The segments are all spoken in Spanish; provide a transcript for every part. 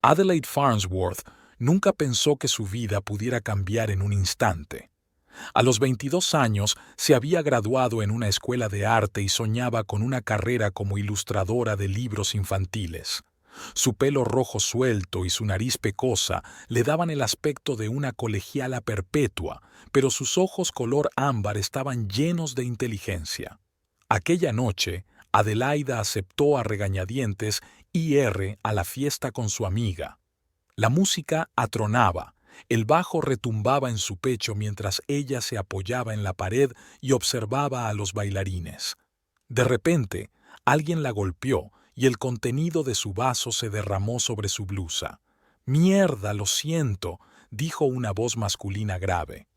Adelaide Farnsworth nunca pensó que su vida pudiera cambiar en un instante. A los 22 años se había graduado en una escuela de arte y soñaba con una carrera como ilustradora de libros infantiles. Su pelo rojo suelto y su nariz pecosa le daban el aspecto de una colegiala perpetua, pero sus ojos color ámbar estaban llenos de inteligencia. Aquella noche, Adelaida aceptó a regañadientes ir a la fiesta con su amiga. La música atronaba, el bajo retumbaba en su pecho mientras ella se apoyaba en la pared y observaba a los bailarines. De repente, alguien la golpeó y el contenido de su vaso se derramó sobre su blusa. «Mierda, lo siento», dijo una voz masculina grave.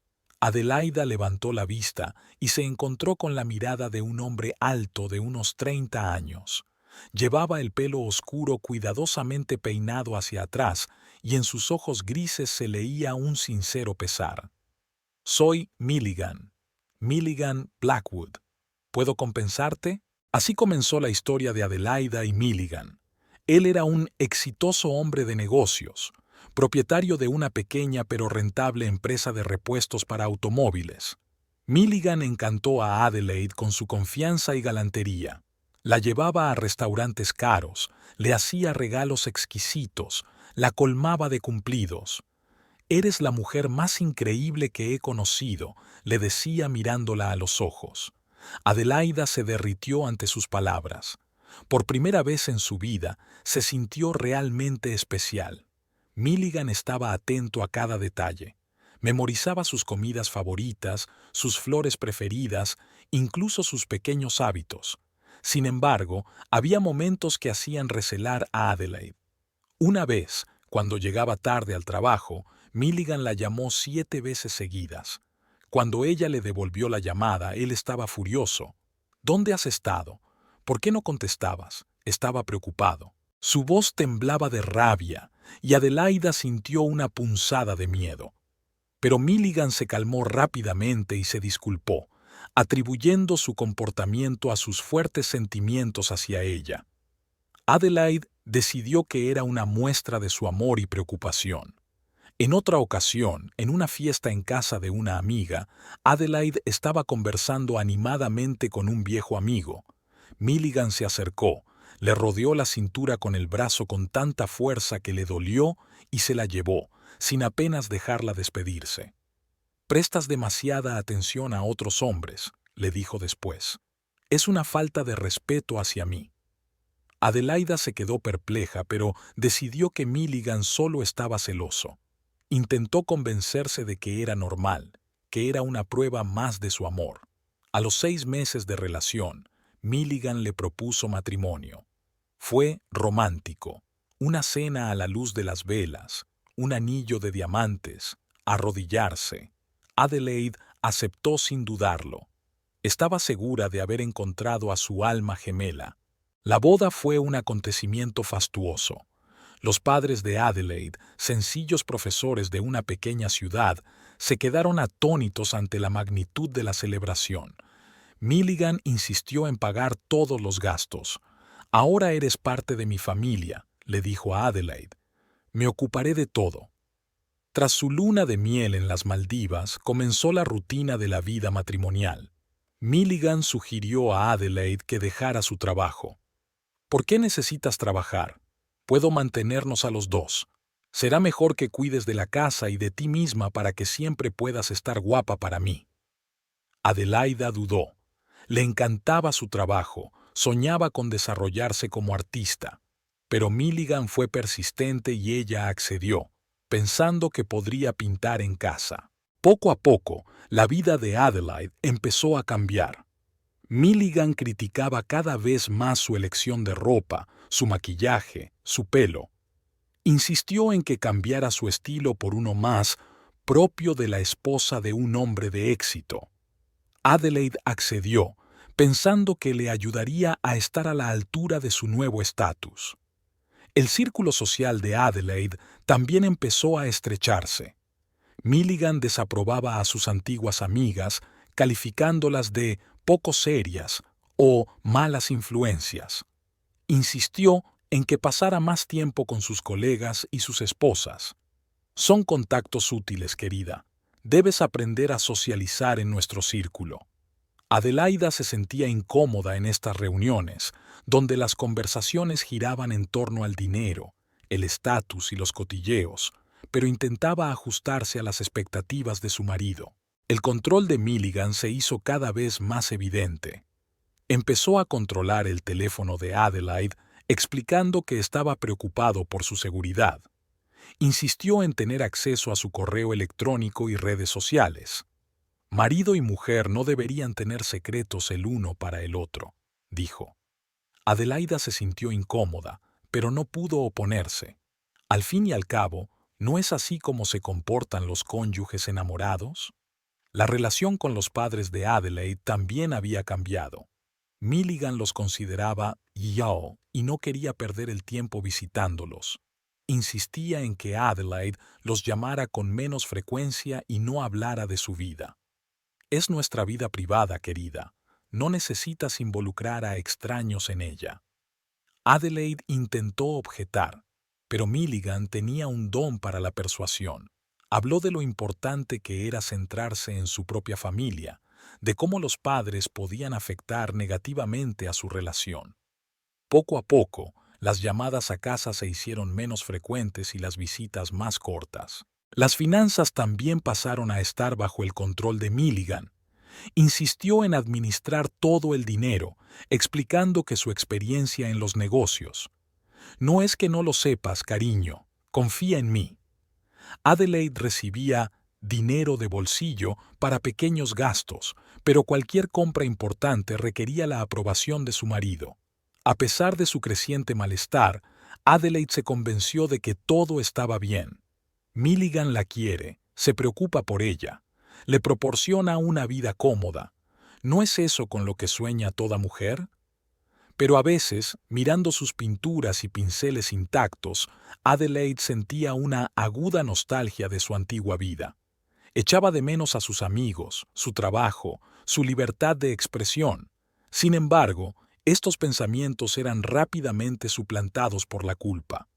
Adelaida levantó la vista y se encontró con la mirada de un hombre alto de unos 30 años. Llevaba el pelo oscuro cuidadosamente peinado hacia atrás y en sus ojos grises se leía un sincero pesar. «Soy Milligan, Milligan Blackwood. ¿Puedo compensarte?» Así comenzó la historia de Adelaida y Milligan. Él era un exitoso hombre de negocios, propietario de una pequeña pero rentable empresa de repuestos para automóviles. Milligan encantó a Adelaide con su confianza y galantería. La llevaba a restaurantes caros, le hacía regalos exquisitos, la colmaba de cumplidos. «Eres la mujer más increíble que he conocido», le decía mirándola a los ojos. Adelaida se derritió ante sus palabras. Por primera vez en su vida se sintió realmente especial. Milligan estaba atento a cada detalle. Memorizaba sus comidas favoritas, sus flores preferidas, incluso sus pequeños hábitos. Sin embargo, había momentos que hacían recelar a Adelaide. Una vez, cuando llegaba tarde al trabajo, Milligan la llamó 7 veces seguidas. Cuando ella le devolvió la llamada, él estaba furioso. «¿Dónde has estado? ¿Por qué no contestabas?» Estaba preocupado. Su voz temblaba de rabia, y Adelaida sintió una punzada de miedo. Pero Milligan se calmó rápidamente y se disculpó, atribuyendo su comportamiento a sus fuertes sentimientos hacia ella. Adelaide decidió que era una muestra de su amor y preocupación. En otra ocasión, en una fiesta en casa de una amiga, Adelaide estaba conversando animadamente con un viejo amigo. Milligan se acercó, le rodeó la cintura con el brazo con tanta fuerza que le dolió y se la llevó, sin apenas dejarla despedirse. «Prestas demasiada atención a otros hombres», le dijo después. «Es una falta de respeto hacia mí». Adelaida se quedó perpleja, pero decidió que Milligan solo estaba celoso. Intentó convencerse de que era normal, que era una prueba más de su amor. A los 6 meses de relación, Milligan le propuso matrimonio. Fue romántico, una cena a la luz de las velas, un anillo de diamantes, arrodillarse. Adelaide aceptó sin dudarlo. Estaba segura de haber encontrado a su alma gemela. La boda fue un acontecimiento fastuoso. Los padres de Adelaide, sencillos profesores de una pequeña ciudad, se quedaron atónitos ante la magnitud de la celebración. Milligan insistió en pagar todos los gastos. «Ahora eres parte de mi familia», le dijo a Adelaide. «Me ocuparé de todo». Tras su luna de miel en las Maldivas, comenzó la rutina de la vida matrimonial. Milligan sugirió a Adelaide que dejara su trabajo. «¿Por qué necesitas trabajar? Puedo mantenernos a los dos. Será mejor que cuides de la casa y de ti misma para que siempre puedas estar guapa para mí». Adelaida dudó. Le encantaba su trabajo, soñaba con desarrollarse como artista. Pero Milligan fue persistente y ella accedió, pensando que podría pintar en casa. Poco a poco, la vida de Adelaide empezó a cambiar. Milligan criticaba cada vez más su elección de ropa, su maquillaje, su pelo. Insistió en que cambiara su estilo por uno más propio de la esposa de un hombre de éxito. Adelaide accedió, pensando que le ayudaría a estar a la altura de su nuevo estatus. El círculo social de Adelaide también empezó a estrecharse. Milligan desaprobaba a sus antiguas amigas, calificándolas de poco serias o malas influencias. Insistió en que pasara más tiempo con sus colegas y sus esposas. Son contactos útiles, querida. Debes aprender a socializar en nuestro círculo. Adelaida se sentía incómoda en estas reuniones, donde las conversaciones giraban en torno al dinero, el estatus y los cotilleos, pero intentaba ajustarse a las expectativas de su marido. El control de Milligan se hizo cada vez más evidente. Empezó a controlar el teléfono de Adelaide, explicando que estaba preocupado por su seguridad. Insistió en tener acceso a su correo electrónico y redes sociales. Marido y mujer no deberían tener secretos el uno para el otro, dijo. Adelaida se sintió incómoda, pero no pudo oponerse. Al fin y al cabo, ¿no es así como se comportan los cónyuges enamorados? La relación con los padres de Adelaide también había cambiado. Milligan los consideraba yo y no quería perder el tiempo visitándolos. Insistía en que Adelaide los llamara con menos frecuencia y no hablara de su vida. Es nuestra vida privada, querida. No necesitas involucrar a extraños en ella. Adelaide intentó objetar, pero Milligan tenía un don para la persuasión. Habló de lo importante que era centrarse en su propia familia, de cómo los padres podían afectar negativamente a su relación. Poco a poco, las llamadas a casa se hicieron menos frecuentes y las visitas más cortas. Las finanzas también pasaron a estar bajo el control de Milligan. Insistió en administrar todo el dinero, explicando que su experiencia en los negocios. No es que no lo sepas, cariño, confía en mí. Adelaide recibía dinero de bolsillo para pequeños gastos, pero cualquier compra importante requería la aprobación de su marido. A pesar de su creciente malestar, Adelaide se convenció de que todo estaba bien. Milligan la quiere, se preocupa por ella, le proporciona una vida cómoda. ¿No es eso con lo que sueña toda mujer? Pero a veces, mirando sus pinturas y pinceles intactos, Adelaide sentía una aguda nostalgia de su antigua vida. Echaba de menos a sus amigos, su trabajo, su libertad de expresión. Sin embargo, estos pensamientos eran rápidamente suplantados por la culpa.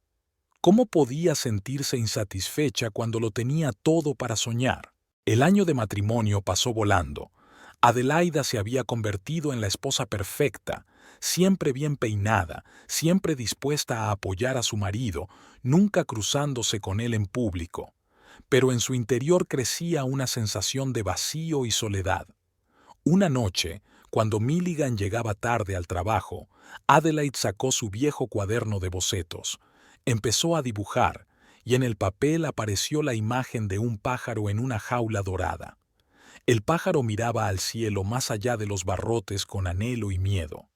¿Cómo podía sentirse insatisfecha cuando lo tenía todo para soñar? El año de matrimonio pasó volando. Adelaida se había convertido en la esposa perfecta, siempre bien peinada, siempre dispuesta a apoyar a su marido, nunca cruzándose con él en público. Pero en su interior crecía una sensación de vacío y soledad. Una noche, cuando Milligan llegaba tarde al trabajo, Adelaide sacó su viejo cuaderno de bocetos. Empezó a dibujar, y en el papel apareció la imagen de un pájaro en una jaula dorada. El pájaro miraba al cielo más allá de los barrotes con anhelo y miedo.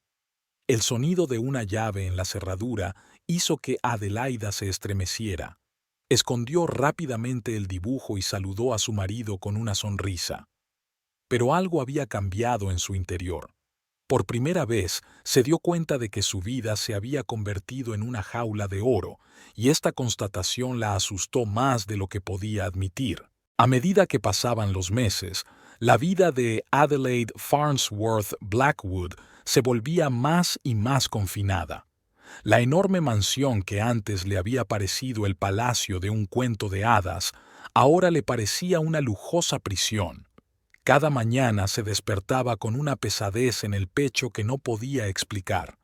El sonido de una llave en la cerradura hizo que Adelaida se estremeciera. Escondió rápidamente el dibujo y saludó a su marido con una sonrisa. Pero algo había cambiado en su interior. Por primera vez se dio cuenta de que su vida se había convertido en una jaula de oro, y esta constatación la asustó más de lo que podía admitir. A medida que pasaban los meses, la vida de Adelaide Farnsworth Blackwood se volvía más y más confinada. La enorme mansión que antes le había parecido el palacio de un cuento de hadas, ahora le parecía una lujosa prisión. Cada mañana se despertaba con una pesadez en el pecho que no podía explicar.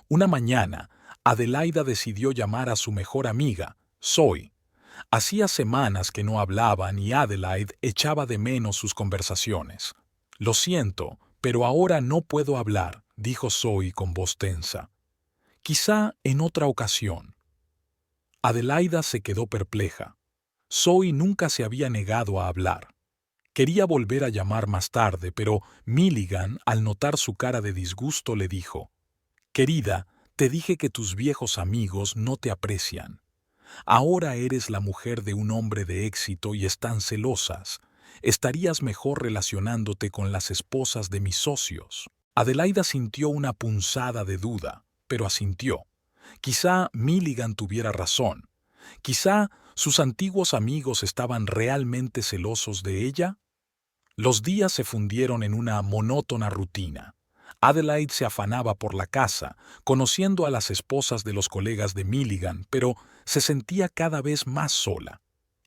Una mañana, Adelaida decidió llamar a su mejor amiga, Zoe. Hacía semanas que no hablaban y Adelaide echaba de menos sus conversaciones. «Lo siento, pero ahora no puedo hablar», dijo Zoe con voz tensa. «Quizá en otra ocasión». Adelaida se quedó perpleja. Zoe nunca se había negado a hablar. Quería volver a llamar más tarde, pero Milligan, al notar su cara de disgusto, le dijo: «Querida, te dije que tus viejos amigos no te aprecian. Ahora eres la mujer de un hombre de éxito y están celosas. Estarías mejor relacionándote con las esposas de mis socios». Adelaida sintió una punzada de duda, pero asintió. Quizá Milligan tuviera razón. Quizá sus antiguos amigos estaban realmente celosos de ella. Los días se fundieron en una monótona rutina. Adelaide se afanaba por la casa, conociendo a las esposas de los colegas de Milligan, pero se sentía cada vez más sola.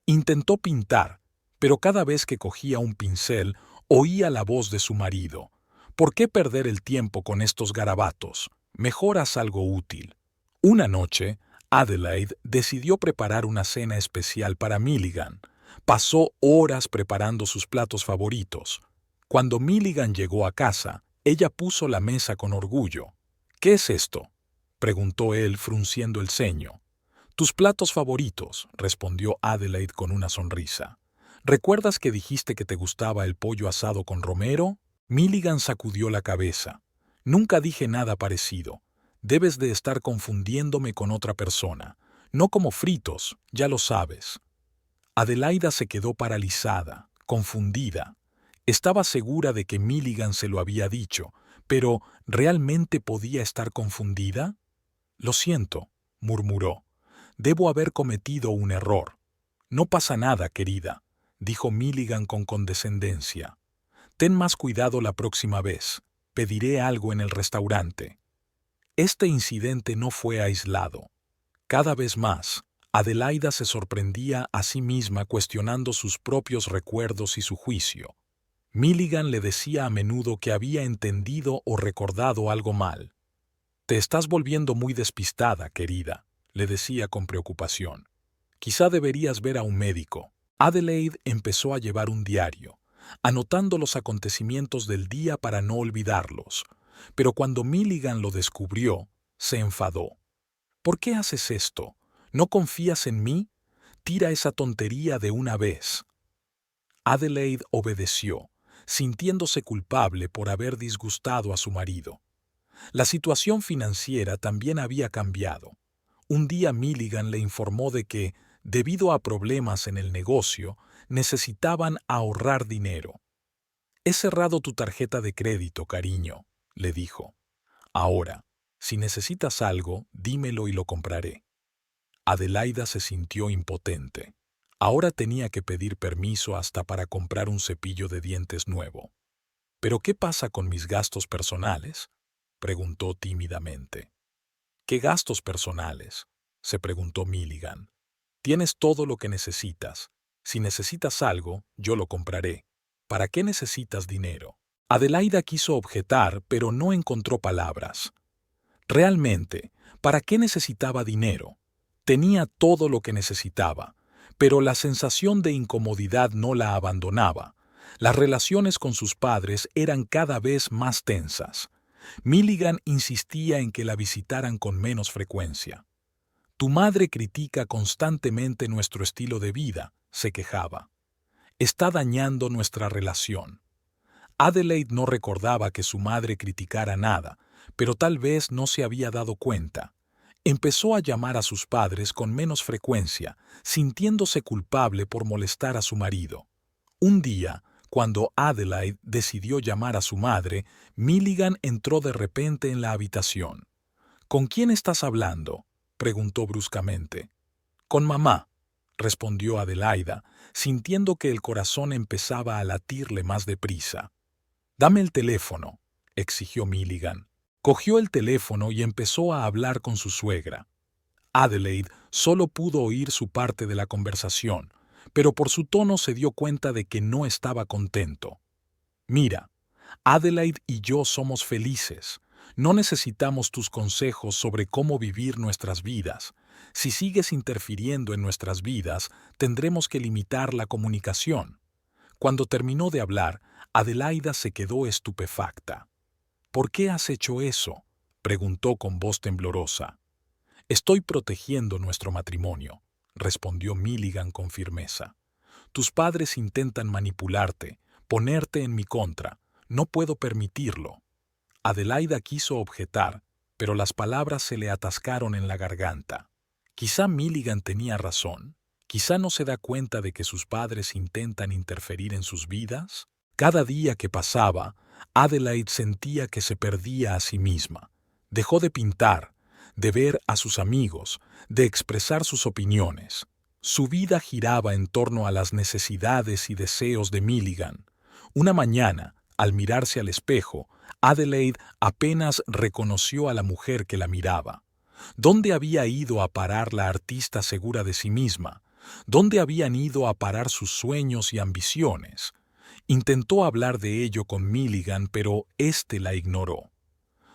Intentó pintar, pero cada vez que cogía un pincel, oía la voz de su marido. ¿Por qué perder el tiempo con estos garabatos? Mejor haz algo útil. Una noche, Adelaide decidió preparar una cena especial para Milligan. Pasó horas preparando sus platos favoritos. Cuando Milligan llegó a casa, ella puso la mesa con orgullo. «¿Qué es esto?», preguntó él frunciendo el ceño. «Tus platos favoritos», respondió Adelaide con una sonrisa. «¿Recuerdas que dijiste que te gustaba el pollo asado con romero?». Milligan sacudió la cabeza. «Nunca dije nada parecido. Debes de estar confundiéndome con otra persona. No como fritos, ya lo sabes». Adelaida se quedó paralizada, confundida. Estaba segura de que Milligan se lo había dicho, pero ¿realmente podía estar confundida? «Lo siento», murmuró. «Debo haber cometido un error». «No pasa nada, querida», dijo Milligan con condescendencia. «Ten más cuidado la próxima vez. Pediré algo en el restaurante». Este incidente no fue aislado. Cada vez más, Adelaida se sorprendía a sí misma cuestionando sus propios recuerdos y su juicio. Milligan le decía a menudo que había entendido o recordado algo mal. «Te estás volviendo muy despistada, querida», le decía con preocupación. «Quizá deberías ver a un médico». Adelaide empezó a llevar un diario, anotando los acontecimientos del día para no olvidarlos. Pero cuando Milligan lo descubrió, se enfadó. «¿Por qué haces esto? ¿No confías en mí? Tira esa tontería de una vez». Adelaide obedeció, sintiéndose culpable por haber disgustado a su marido. La situación financiera también había cambiado. Un día Milligan le informó de que, debido a problemas en el negocio, necesitaban ahorrar dinero. «He cerrado tu tarjeta de crédito, cariño», le dijo. «Ahora, si necesitas algo, dímelo y lo compraré». Adelaida se sintió impotente. Ahora tenía que pedir permiso hasta para comprar un cepillo de dientes nuevo. «¿Pero qué pasa con mis gastos personales?», preguntó tímidamente. «¿Qué gastos personales?», se preguntó Milligan. «Tienes todo lo que necesitas. Si necesitas algo, yo lo compraré. ¿Para qué necesitas dinero?». Adelaida quiso objetar, pero no encontró palabras. Realmente, ¿para qué necesitaba dinero? Tenía todo lo que necesitaba, pero la sensación de incomodidad no la abandonaba. Las relaciones con sus padres eran cada vez más tensas. Milligan insistía en que la visitaran con menos frecuencia. «Tu madre critica constantemente nuestro estilo de vida», se quejaba. «Está dañando nuestra relación». Adelaide no recordaba que su madre criticara nada, pero tal vez no se había dado cuenta. Empezó a llamar a sus padres con menos frecuencia, sintiéndose culpable por molestar a su marido. Un día, cuando Adelaide decidió llamar a su madre, Milligan entró de repente en la habitación. «¿Con quién estás hablando?», preguntó bruscamente. «Con mamá», respondió Adelaida, sintiendo que el corazón empezaba a latirle más deprisa. «Dame el teléfono», exigió Milligan. Cogió el teléfono y empezó a hablar con su suegra. Adelaide solo pudo oír su parte de la conversación, pero por su tono se dio cuenta de que no estaba contento. «Mira, Adelaide y yo somos felices. No necesitamos tus consejos sobre cómo vivir nuestras vidas. Si sigues interfiriendo en nuestras vidas, tendremos que limitar la comunicación». Cuando terminó de hablar, Adelaida se quedó estupefacta. «¿Por qué has hecho eso?», preguntó con voz temblorosa. «Estoy protegiendo nuestro matrimonio», respondió Milligan con firmeza. «Tus padres intentan manipularte, ponerte en mi contra. No puedo permitirlo». Adelaida quiso objetar, pero las palabras se le atascaron en la garganta. Quizá Milligan tenía razón. Quizá no se da cuenta de que sus padres intentan interferir en sus vidas. Cada día que pasaba, Adelaide sentía que se perdía a sí misma. Dejó de pintar, de ver a sus amigos, de expresar sus opiniones. Su vida giraba en torno a las necesidades y deseos de Milligan. Una mañana, al mirarse al espejo, Adelaide apenas reconoció a la mujer que la miraba. ¿Dónde había ido a parar la artista segura de sí misma? ¿Dónde habían ido a parar sus sueños y ambiciones? Intentó hablar de ello con Milligan, pero éste la ignoró.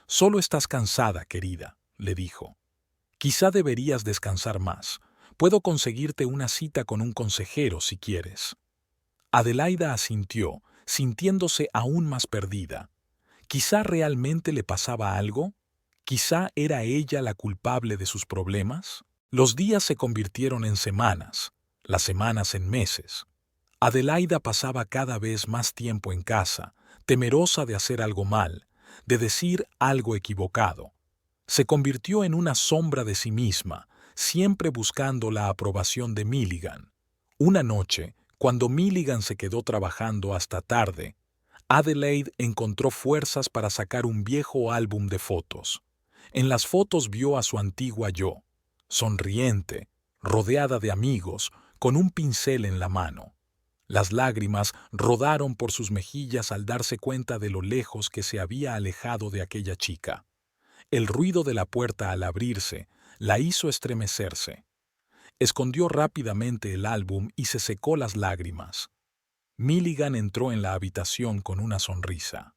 «Solo estás cansada, querida», le dijo. «Quizá deberías descansar más. Puedo conseguirte una cita con un consejero si quieres». Adelaida asintió, sintiéndose aún más perdida. ¿Quizá realmente le pasaba algo? ¿Quizá era ella la culpable de sus problemas? Los días se convirtieron en semanas, las semanas en meses. Adelaida pasaba cada vez más tiempo en casa, temerosa de hacer algo mal, de decir algo equivocado. Se convirtió en una sombra de sí misma, siempre buscando la aprobación de Milligan. Una noche, cuando Milligan se quedó trabajando hasta tarde, Adelaide encontró fuerzas para sacar un viejo álbum de fotos. En las fotos vio a su antigua yo, sonriente, rodeada de amigos, con un pincel en la mano. Las lágrimas rodaron por sus mejillas al darse cuenta de lo lejos que se había alejado de aquella chica. El ruido de la puerta al abrirse la hizo estremecerse. Escondió rápidamente el álbum y se secó las lágrimas. Milligan entró en la habitación con una sonrisa.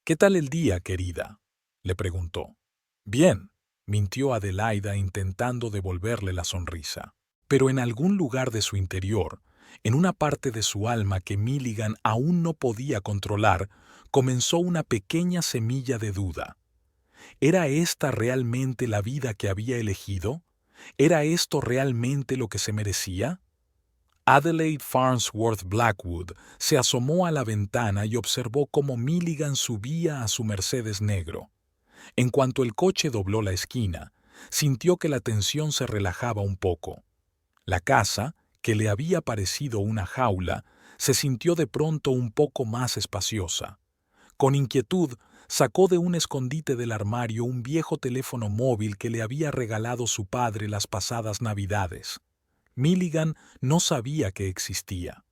«¿Qué tal el día, querida?», le preguntó. «Bien», mintió Adelaida intentando devolverle la sonrisa. Pero en algún lugar de su interior, en una parte de su alma que Milligan aún no podía controlar, comenzó una pequeña semilla de duda. ¿Era esta realmente la vida que había elegido? ¿Era esto realmente lo que se merecía? Adelaide Farnsworth Blackwood se asomó a la ventana y observó cómo Milligan subía a su Mercedes negro. En cuanto el coche dobló la esquina, sintió que la tensión se relajaba un poco. La casa, que le había parecido una jaula, se sintió de pronto un poco más espaciosa. Con inquietud, sacó de un escondite del armario un viejo teléfono móvil que le había regalado su padre las pasadas Navidades. Milligan no sabía que existía.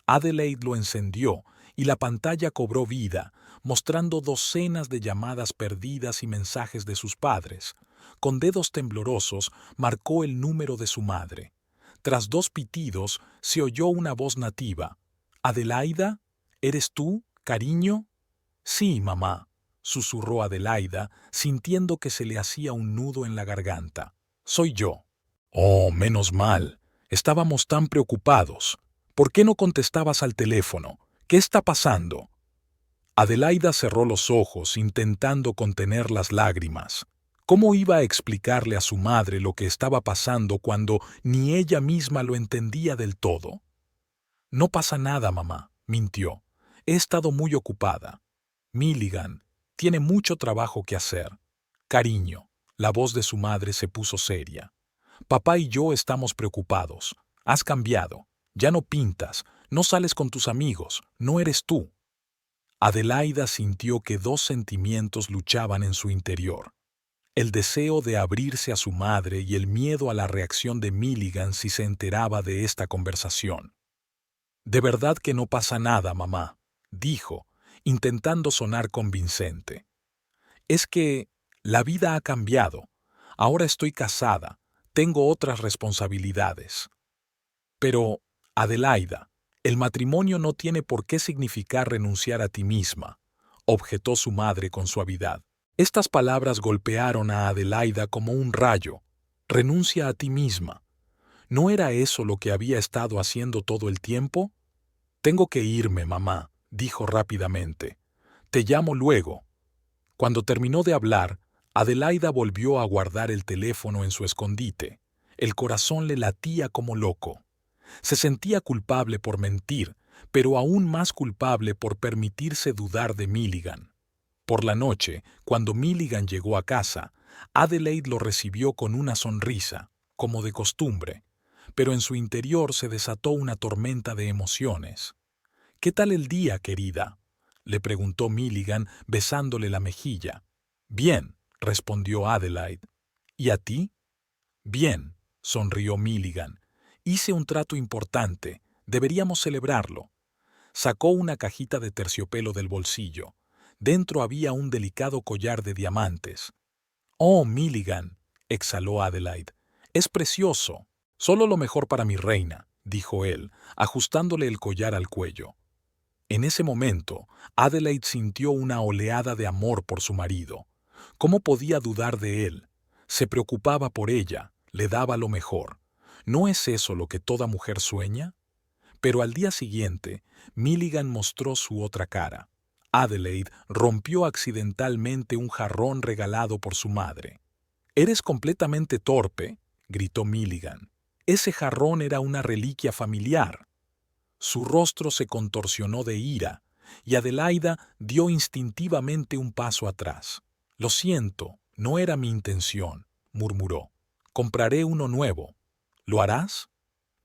Adelaide lo encendió y la pantalla cobró vida, mostrando docenas de llamadas perdidas y mensajes de sus padres. Con dedos temblorosos marcó el número de su madre. Tras 2 pitidos se oyó una voz nativa. «¿Adelaida? ¿Eres tú, cariño?» «Sí, mamá», susurró Adelaida, sintiendo que se le hacía un nudo en la garganta. «Soy yo». «Oh, menos mal. Estábamos tan preocupados. ¿Por qué no contestabas al teléfono? ¿Qué está pasando?» Adelaida cerró los ojos, intentando contener las lágrimas. ¿Cómo iba a explicarle a su madre lo que estaba pasando cuando ni ella misma lo entendía del todo? «No pasa nada, mamá», mintió. «He estado muy ocupada. Milligan tiene mucho trabajo que hacer». «Cariño», la voz de su madre se puso seria. «Papá y yo estamos preocupados. Has cambiado. Ya no pintas, no sales con tus amigos, no eres tú». Adelaida sintió que 2 sentimientos luchaban en su interior. El deseo de abrirse a su madre y el miedo a la reacción de Milligan si se enteraba de esta conversación. «De verdad que no pasa nada, mamá», dijo, intentando sonar convincente. «Es que la vida ha cambiado. Ahora estoy casada, tengo otras responsabilidades». «Pero, Adelaida, el matrimonio no tiene por qué significar renunciar a ti misma», objetó su madre con suavidad. Estas palabras golpearon a Adelaida como un rayo. «Renuncia a ti misma». ¿No era eso lo que había estado haciendo todo el tiempo? «Tengo que irme, mamá», dijo rápidamente. «Te llamo luego». Cuando terminó de hablar, Adelaida volvió a guardar el teléfono en su escondite. El corazón le latía como loco. Se sentía culpable por mentir, pero aún más culpable por permitirse dudar de Milligan. Por la noche, cuando Milligan llegó a casa, Adelaide lo recibió con una sonrisa, como de costumbre, pero en su interior se desató una tormenta de emociones. «¿Qué tal el día, querida?», le preguntó Milligan besándole la mejilla. «Bien», respondió Adelaide. «¿Y a ti?» «Bien», sonrió Milligan. «Hice un trato importante. Deberíamos celebrarlo». Sacó una cajita de terciopelo del bolsillo. Dentro había un delicado collar de diamantes. «Oh, Milligan», exhaló Adelaide, «es precioso. Solo lo mejor para mi reina», dijo él, ajustándole el collar al cuello. En ese momento, Adelaide sintió una oleada de amor por su marido. ¿Cómo podía dudar de él? Se preocupaba por ella, le daba lo mejor. ¿No es eso lo que toda mujer sueña? Pero al día siguiente, Milligan mostró su otra cara. Adelaide rompió accidentalmente un jarrón regalado por su madre. «Eres completamente torpe», gritó Milligan. «Ese jarrón era una reliquia familiar». Su rostro se contorsionó de ira, y Adelaida dio instintivamente un paso atrás. «Lo siento, no era mi intención», murmuró. «Compraré uno nuevo». «¿Lo harás?»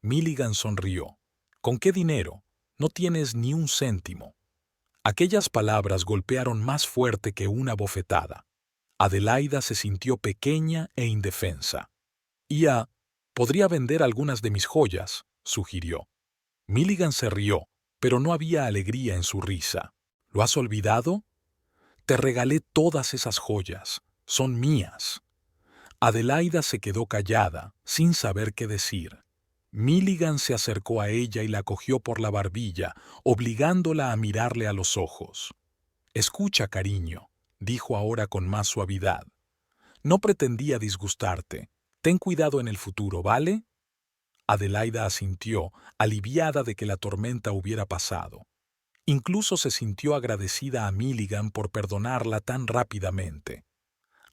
Milligan sonrió. «¿Con qué dinero? No tienes ni un céntimo». Aquellas palabras golpearon más fuerte que una bofetada. Adelaida se sintió pequeña e indefensa. «Podría vender algunas de mis joyas», sugirió. Milligan se rió, pero no había alegría en su risa. «¿Lo has olvidado? Te regalé todas esas joyas. Son mías». Adelaida se quedó callada, sin saber qué decir. Milligan se acercó a ella y la cogió por la barbilla, obligándola a mirarle a los ojos. «Escucha, cariño», dijo ahora con más suavidad. «No pretendía disgustarte. Ten cuidado en el futuro, ¿vale?» Adelaida asintió, aliviada de que la tormenta hubiera pasado. Incluso se sintió agradecida a Milligan por perdonarla tan rápidamente.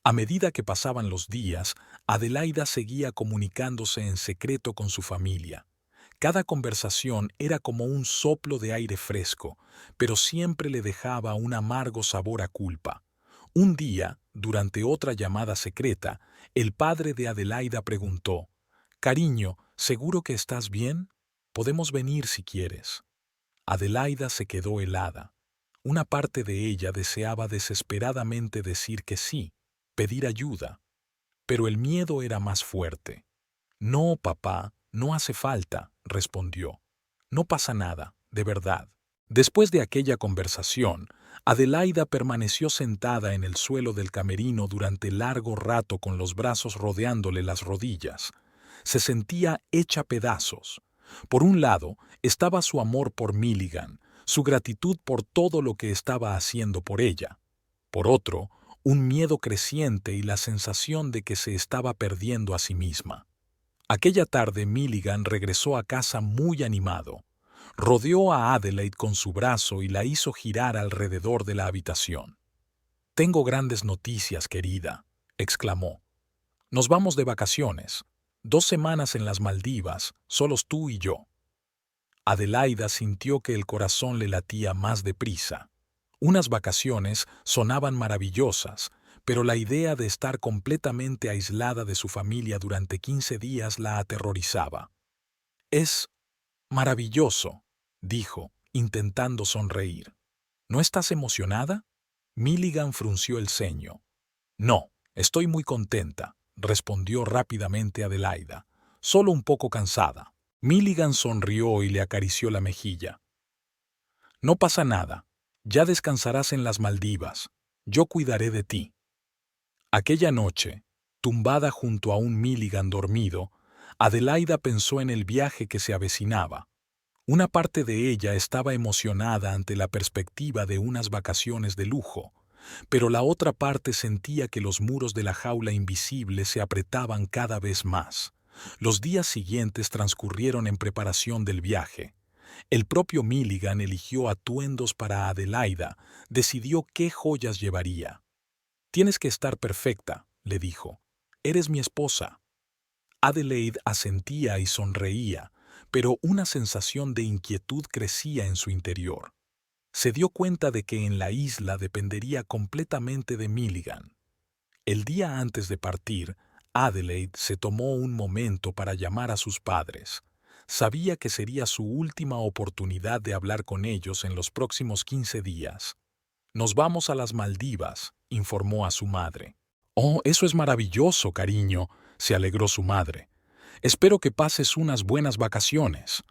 A medida que pasaban los días, Adelaida seguía comunicándose en secreto con su familia. Cada conversación era como un soplo de aire fresco, pero siempre le dejaba un amargo sabor a culpa. Un día, durante otra llamada secreta, el padre de Adelaida preguntó: «Cariño, ¿seguro que estás bien? Podemos venir si quieres». Adelaida se quedó helada. Una parte de ella deseaba desesperadamente decir que sí, pedir ayuda. Pero el miedo era más fuerte. «No, papá, no hace falta», respondió. «No pasa nada, de verdad». Después de aquella conversación, Adelaida permaneció sentada en el suelo del camerino durante largo rato con los brazos rodeándole las rodillas. Se sentía hecha pedazos. Por un lado, estaba su amor por Milligan, su gratitud por todo lo que estaba haciendo por ella. Por otro, un miedo creciente y la sensación de que se estaba perdiendo a sí misma. Aquella tarde Milligan regresó a casa muy animado. Rodeó a Adelaide con su brazo y la hizo girar alrededor de la habitación. «Tengo grandes noticias, querida», exclamó. «Nos vamos de vacaciones. 2 semanas en las Maldivas, solos tú y yo». Adelaida sintió que el corazón le latía más deprisa. Unas vacaciones sonaban maravillosas, pero la idea de estar completamente aislada de su familia durante 15 días la aterrorizaba. «Es maravilloso», dijo, intentando sonreír. «¿No estás emocionada?» Milligan frunció el ceño. «No, estoy muy contenta», respondió rápidamente Adelaida. «Solo un poco cansada». Milligan sonrió y le acarició la mejilla. «No pasa nada. Ya descansarás en las Maldivas. Yo cuidaré de ti». Aquella noche, tumbada junto a un Milligan dormido, Adelaida pensó en el viaje que se avecinaba. Una parte de ella estaba emocionada ante la perspectiva de unas vacaciones de lujo, pero la otra parte sentía que los muros de la jaula invisible se apretaban cada vez más. Los días siguientes transcurrieron en preparación del viaje. El propio Milligan eligió atuendos para Adelaida, decidió qué joyas llevaría. «Tienes que estar perfecta», le dijo. «Eres mi esposa». Adelaide asentía y sonreía, pero una sensación de inquietud crecía en su interior. Se dio cuenta de que en la isla dependería completamente de Milligan. El día antes de partir, Adelaide se tomó un momento para llamar a sus padres. Sabía que sería su última oportunidad de hablar con ellos en los próximos 15 días. «Nos vamos a las Maldivas», informó a su madre. «Oh, eso es maravilloso, cariño», se alegró su madre. «Espero que pases unas buenas vacaciones».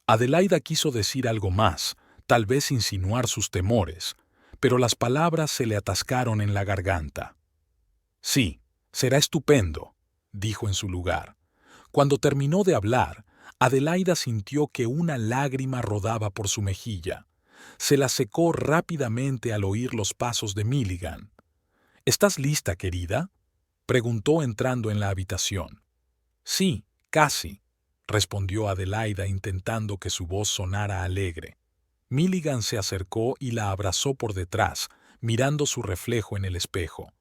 Adelaida quiso decir algo más, tal vez insinuar sus temores, pero las palabras se le atascaron en la garganta. Sí, será estupendo, dijo en su lugar. Cuando terminó de hablar, Adelaida sintió que una lágrima rodaba por su mejilla. Se la secó rápidamente al oír los pasos de Milligan. ¿Estás lista, querida?, preguntó entrando en la habitación. Sí, casi, respondió Adelaida intentando que su voz sonara alegre. Milligan se acercó y la abrazó por detrás, mirando su reflejo en el espejo.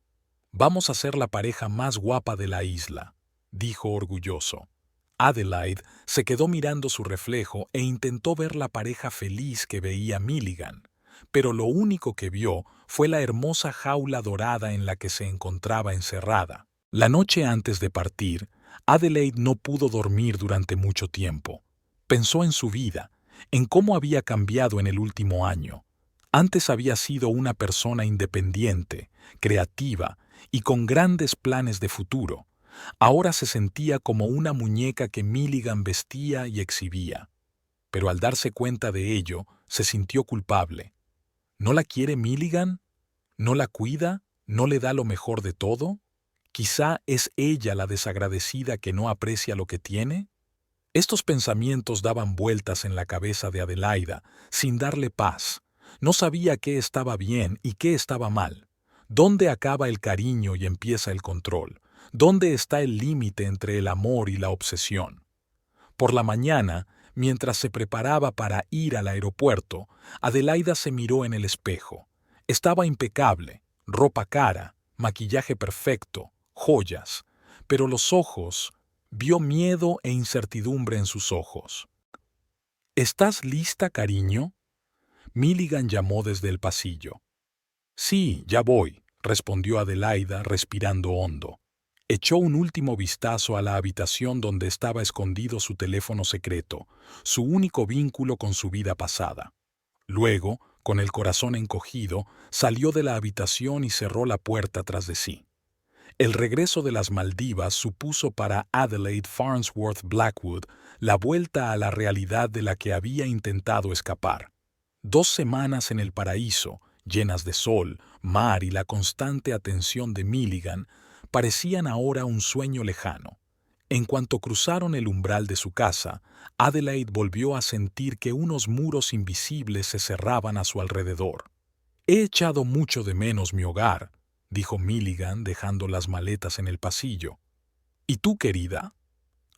Vamos a ser la pareja más guapa de la isla, dijo orgulloso. Adelaide se quedó mirando su reflejo e intentó ver la pareja feliz que veía Milligan, pero lo único que vio fue la hermosa jaula dorada en la que se encontraba encerrada. La noche antes de partir, Adelaide no pudo dormir durante mucho tiempo. Pensó en su vida, en cómo había cambiado en el último año. Antes había sido una persona independiente, creativa y con grandes planes de futuro. Ahora se sentía como una muñeca que Milligan vestía y exhibía. Pero al darse cuenta de ello, se sintió culpable. ¿No la quiere Milligan? ¿No la cuida? ¿No le da lo mejor de todo? ¿Quizá es ella la desagradecida que no aprecia lo que tiene? Estos pensamientos daban vueltas en la cabeza de Adelaida, sin darle paz. No sabía qué estaba bien y qué estaba mal. ¿Dónde acaba el cariño y empieza el control? ¿Dónde está el límite entre el amor y la obsesión? Por la mañana, mientras se preparaba para ir al aeropuerto, Adelaida se miró en el espejo. Estaba impecable, ropa cara, maquillaje perfecto, joyas, pero los ojos, vio miedo e incertidumbre en sus ojos. ¿Estás lista, cariño?, Milligan llamó desde el pasillo. Sí, ya voy, respondió Adelaida respirando hondo. Echó un último vistazo a la habitación donde estaba escondido su teléfono secreto, su único vínculo con su vida pasada. Luego, con el corazón encogido, salió de la habitación y cerró la puerta tras de sí. El regreso de las Maldivas supuso para Adelaide Farnsworth Blackwood la vuelta a la realidad de la que había intentado escapar. 2 semanas en el paraíso, llenas de sol, mar y la constante atención de Milligan, parecían ahora un sueño lejano. En cuanto cruzaron el umbral de su casa, Adelaide volvió a sentir que unos muros invisibles se cerraban a su alrededor. «He echado mucho de menos mi hogar», dijo Milligan dejando las maletas en el pasillo. «¿Y tú, querida?».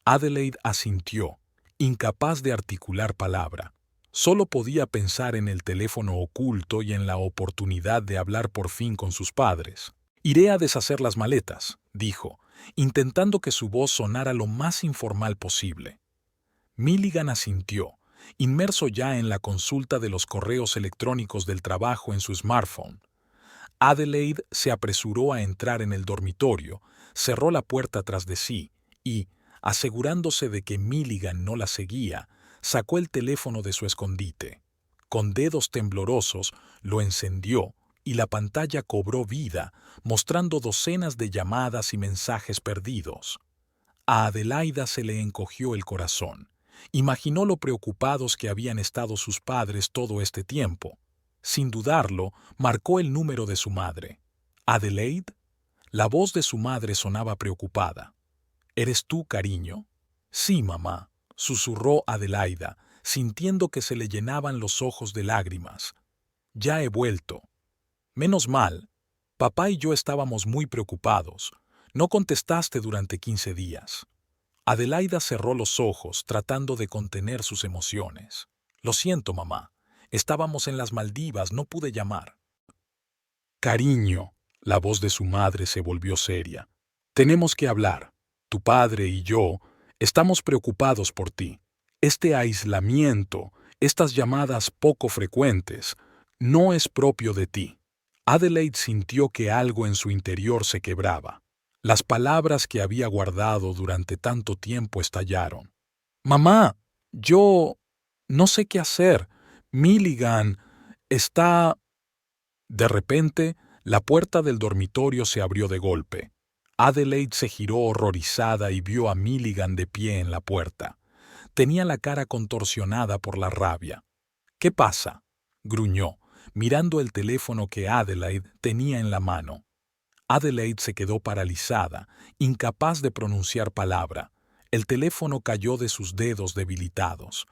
Adelaide asintió, incapaz de articular palabra. Solo podía pensar en el teléfono oculto y en la oportunidad de hablar por fin con sus padres. «Iré a deshacer las maletas», dijo, intentando que su voz sonara lo más informal posible. Milligan asintió, inmerso ya en la consulta de los correos electrónicos del trabajo en su smartphone. Adelaide se apresuró a entrar en el dormitorio, cerró la puerta tras de sí y, asegurándose de que Milligan no la seguía, sacó el teléfono de su escondite. Con dedos temblorosos lo encendió y la pantalla cobró vida, mostrando docenas de llamadas y mensajes perdidos. A Adelaida se le encogió el corazón. Imaginó lo preocupados que habían estado sus padres todo este tiempo. Sin dudarlo, marcó el número de su madre. «¿Adelaide?». La voz de su madre sonaba preocupada. «¿Eres tú, cariño?». «Sí, mamá», susurró Adelaida, sintiendo que se le llenaban los ojos de lágrimas. «Ya he vuelto». «Menos mal. Papá y yo estábamos muy preocupados. No contestaste durante 15 días». Adelaida cerró los ojos, tratando de contener sus emociones. «Lo siento, mamá. Estábamos en las Maldivas, no pude llamar». «Cariño», la voz de su madre se volvió seria. «Tenemos que hablar. Tu padre y yo estamos preocupados por ti. Este aislamiento, estas llamadas poco frecuentes, no es propio de ti». Adelaide sintió que algo en su interior se quebraba. Las palabras que había guardado durante tanto tiempo estallaron. «Mamá, yo no sé qué hacer. Milligan está...». De repente, la puerta del dormitorio se abrió de golpe. Adelaide se giró horrorizada y vio a Milligan de pie en la puerta. Tenía la cara contorsionada por la rabia. «¿Qué pasa?», gruñó, mirando el teléfono que Adelaide tenía en la mano. Adelaide se quedó paralizada, incapaz de pronunciar palabra. El teléfono cayó de sus dedos debilitados.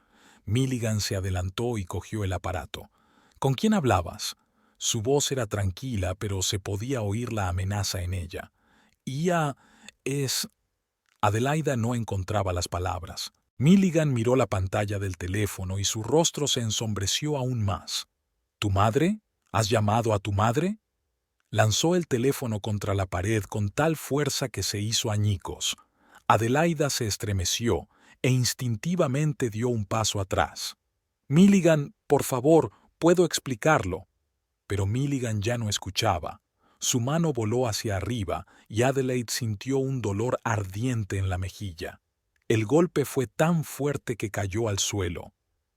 Milligan se adelantó y cogió el aparato. ¿Con quién hablabas? Su voz era tranquila, pero se podía oír la amenaza en ella. Es... Adelaida no encontraba las palabras. Milligan miró la pantalla del teléfono y su rostro se ensombreció aún más. ¿Tu madre? ¿Has llamado a tu madre? Lanzó el teléfono contra la pared con tal fuerza que se hizo añicos. Adelaida se estremeció e instintivamente dio un paso atrás. Milligan, por favor, puedo explicarlo. Pero Milligan ya no escuchaba. Su mano voló hacia arriba y Adelaide sintió un dolor ardiente en la mejilla. El golpe fue tan fuerte que cayó al suelo.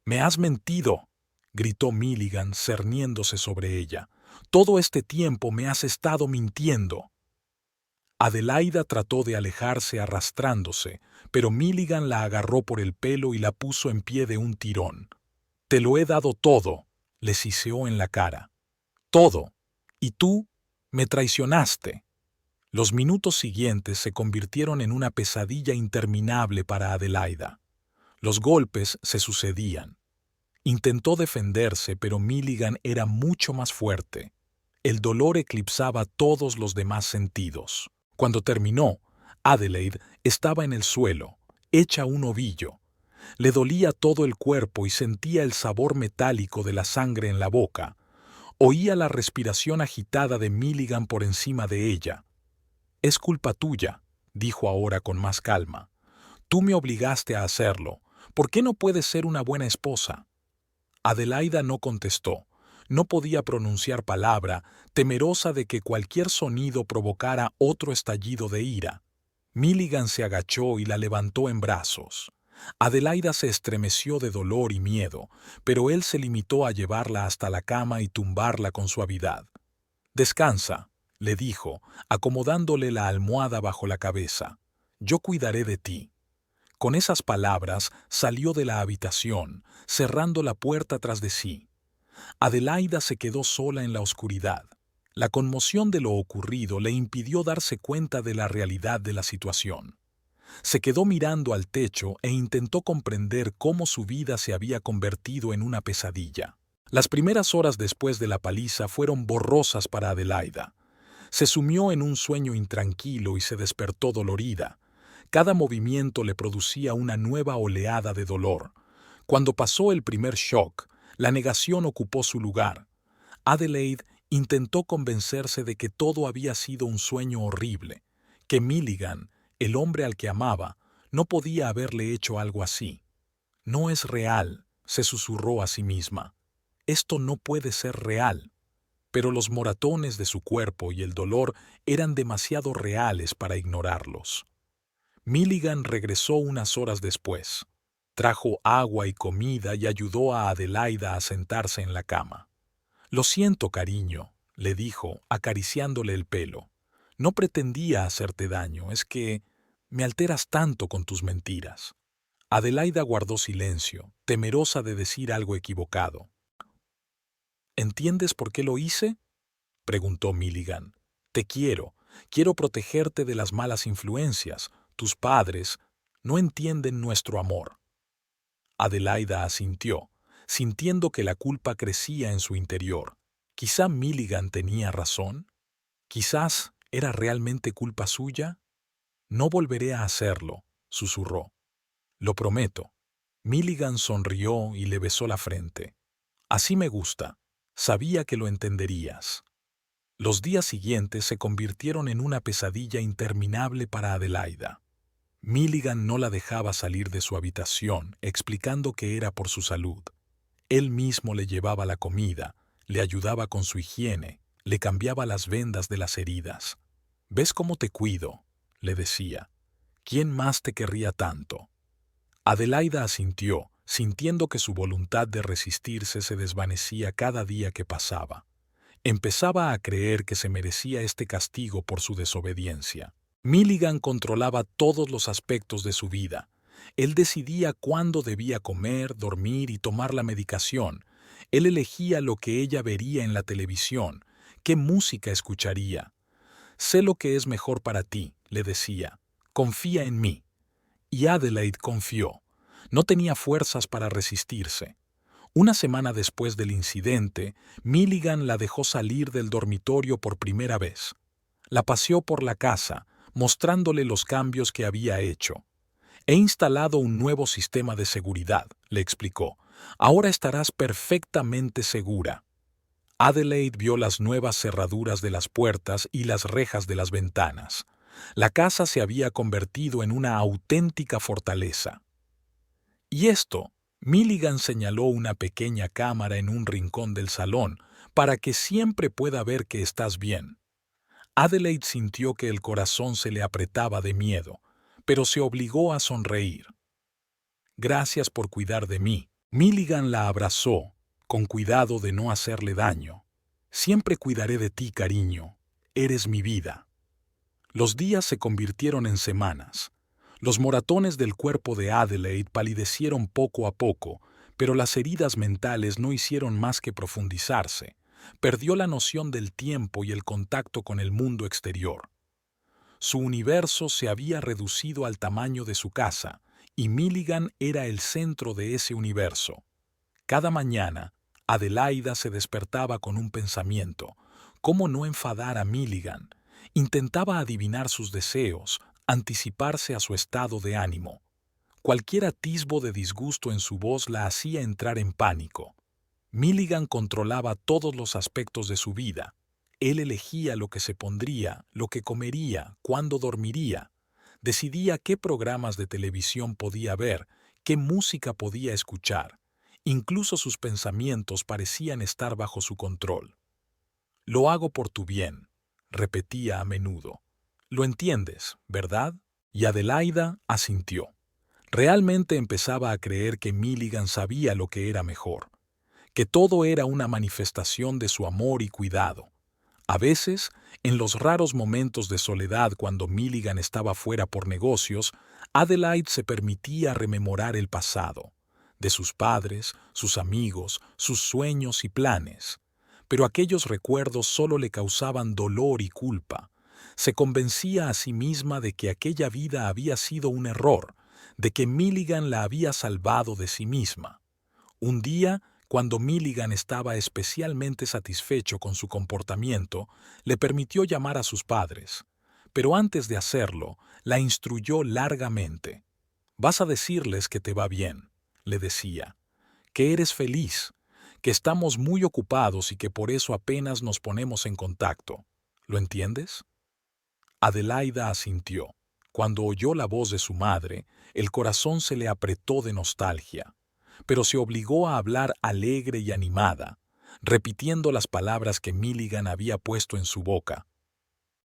«¡Me has mentido!», gritó Milligan, cerniéndose sobre ella. «Todo este tiempo me has estado mintiendo». Adelaida trató de alejarse arrastrándose, pero Milligan la agarró por el pelo y la puso en pie de un tirón. «Te lo he dado todo», le siseó en la cara. «Todo. Y tú me traicionaste». Los minutos siguientes se convirtieron en una pesadilla interminable para Adelaida. Los golpes se sucedían. Intentó defenderse, pero Milligan era mucho más fuerte. El dolor eclipsaba todos los demás sentidos. Cuando terminó, Adelaide estaba en el suelo, hecha un ovillo. Le dolía todo el cuerpo y sentía el sabor metálico de la sangre en la boca. Oía la respiración agitada de Milligan por encima de ella. «Es culpa tuya», dijo ahora con más calma. «Tú me obligaste a hacerlo. ¿Por qué no puedes ser una buena esposa?» Adelaida no contestó. No podía pronunciar palabra, temerosa de que cualquier sonido provocara otro estallido de ira. Milligan se agachó y la levantó en brazos. Adelaida se estremeció de dolor y miedo, pero él se limitó a llevarla hasta la cama y tumbarla con suavidad. «Descansa», le dijo, acomodándole la almohada bajo la cabeza. «Yo cuidaré de ti». Con esas palabras salió de la habitación, cerrando la puerta tras de sí. Adelaida se quedó sola en la oscuridad. La conmoción de lo ocurrido le impidió darse cuenta de la realidad de la situación. Se quedó mirando al techo e intentó comprender cómo su vida se había convertido en una pesadilla. Las primeras horas después de la paliza fueron borrosas para Adelaida. Se sumió en un sueño intranquilo y se despertó dolorida. Cada movimiento le producía una nueva oleada de dolor. Cuando pasó el primer shock, la negación ocupó su lugar. Adelaide intentó convencerse de que todo había sido un sueño horrible, que Milligan, el hombre al que amaba, no podía haberle hecho algo así. «No es real», se susurró a sí misma. «Esto no puede ser real». Pero los moratones de su cuerpo y el dolor eran demasiado reales para ignorarlos. Milligan regresó unas horas después. Trajo agua y comida y ayudó a Adelaida a sentarse en la cama. «Lo siento, cariño», le dijo, acariciándole el pelo. «No pretendía hacerte daño, es que me alteras tanto con tus mentiras». Adelaida guardó silencio, temerosa de decir algo equivocado. «¿Entiendes por qué lo hice?», preguntó Milligan. «Te quiero protegerte de las malas influencias. Tus padres no entienden nuestro amor». Adelaida asintió, sintiendo que la culpa crecía en su interior. Quizá Milligan tenía razón. Quizás era realmente culpa suya. «No volveré a hacerlo», susurró. «Lo prometo». Milligan sonrió y le besó la frente. «Así me gusta. Sabía que lo entenderías». Los días siguientes se convirtieron en una pesadilla interminable para Adelaida. Milligan no la dejaba salir de su habitación, explicando que era por su salud. Él mismo le llevaba la comida, le ayudaba con su higiene, le cambiaba las vendas de las heridas. «¿Ves cómo te cuido?», le decía. «¿Quién más te querría tanto?». Adelaida asintió, sintiendo que su voluntad de resistirse se desvanecía cada día que pasaba. Empezaba a creer que se merecía este castigo por su desobediencia. Milligan controlaba todos los aspectos de su vida. Él decidía cuándo debía comer, dormir y tomar la medicación. Él elegía lo que ella vería en la televisión, qué música escucharía. Sé lo que es mejor para ti, le decía. Confía en mí. Y Adelaide confió. No tenía fuerzas para resistirse. Una semana después del incidente, Milligan la dejó salir del dormitorio por primera vez. La paseó por la casa, mostrándole los cambios que había hecho. He instalado un nuevo sistema de seguridad, le explicó. Ahora estarás perfectamente segura. Adelaide vio las nuevas cerraduras de las puertas y las rejas de las ventanas. La casa se había convertido en una auténtica fortaleza. Y esto, Milligan señaló una pequeña cámara en un rincón del salón, para que siempre pueda ver que estás bien. Adelaide sintió que el corazón se le apretaba de miedo, pero se obligó a sonreír. Gracias por cuidar de mí. Milligan la abrazó, con cuidado de no hacerle daño. Siempre cuidaré de ti, cariño. Eres mi vida. Los días se convirtieron en semanas. Los moratones del cuerpo de Adelaide palidecieron poco a poco, pero las heridas mentales no hicieron más que profundizarse. Perdió la noción del tiempo y el contacto con el mundo exterior. Su universo se había reducido al tamaño de su casa, y Milligan era el centro de ese universo. Cada mañana, Adelaida se despertaba con un pensamiento: ¿cómo no enfadar a Milligan? Intentaba adivinar sus deseos, anticiparse a su estado de ánimo. Cualquier atisbo de disgusto en su voz la hacía entrar en pánico. Milligan controlaba todos los aspectos de su vida. Él elegía lo que se pondría, lo que comería, cuándo dormiría. Decidía qué programas de televisión podía ver, qué música podía escuchar. Incluso sus pensamientos parecían estar bajo su control. Lo hago por tu bien, repetía a menudo. Lo entiendes, ¿verdad? Y Adelaida asintió. Realmente empezaba a creer que Milligan sabía lo que era mejor, que todo era una manifestación de su amor y cuidado. A veces, en los raros momentos de soledad cuando Milligan estaba fuera por negocios, Adelaide se permitía rememorar el pasado, de sus padres, sus amigos, sus sueños y planes. Pero aquellos recuerdos solo le causaban dolor y culpa. Se convencía a sí misma de que aquella vida había sido un error, de que Milligan la había salvado de sí misma. Un día, cuando Milligan estaba especialmente satisfecho con su comportamiento, le permitió llamar a sus padres. Pero antes de hacerlo, la instruyó largamente. «Vas a decirles que te va bien», le decía, «que eres feliz, que estamos muy ocupados y que por eso apenas nos ponemos en contacto. ¿Lo entiendes?». Adelaida asintió. Cuando oyó la voz de su madre, el corazón se le apretó de nostalgia, pero se obligó a hablar alegre y animada, repitiendo las palabras que Milligan había puesto en su boca.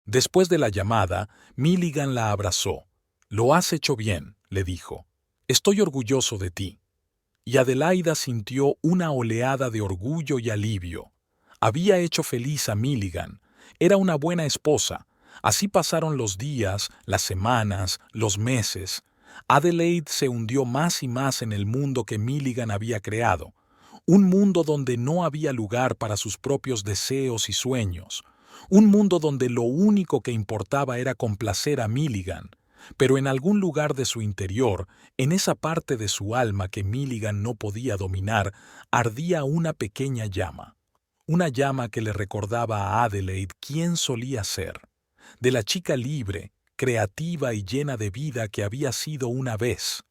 Después de la llamada, Milligan la abrazó. «Lo has hecho bien», le dijo. «Estoy orgulloso de ti». Y Adelaida sintió una oleada de orgullo y alivio. Había hecho feliz a Milligan. Era una buena esposa. Así pasaron los días, las semanas, los meses. Adelaide se hundió más y más en el mundo que Milligan había creado. Un mundo donde no había lugar para sus propios deseos y sueños. Un mundo donde lo único que importaba era complacer a Milligan. Pero en algún lugar de su interior, en esa parte de su alma que Milligan no podía dominar, ardía una pequeña llama. Una llama que le recordaba a Adelaide quién solía ser. De la chica libre, creativa y llena de vida que había sido una vez.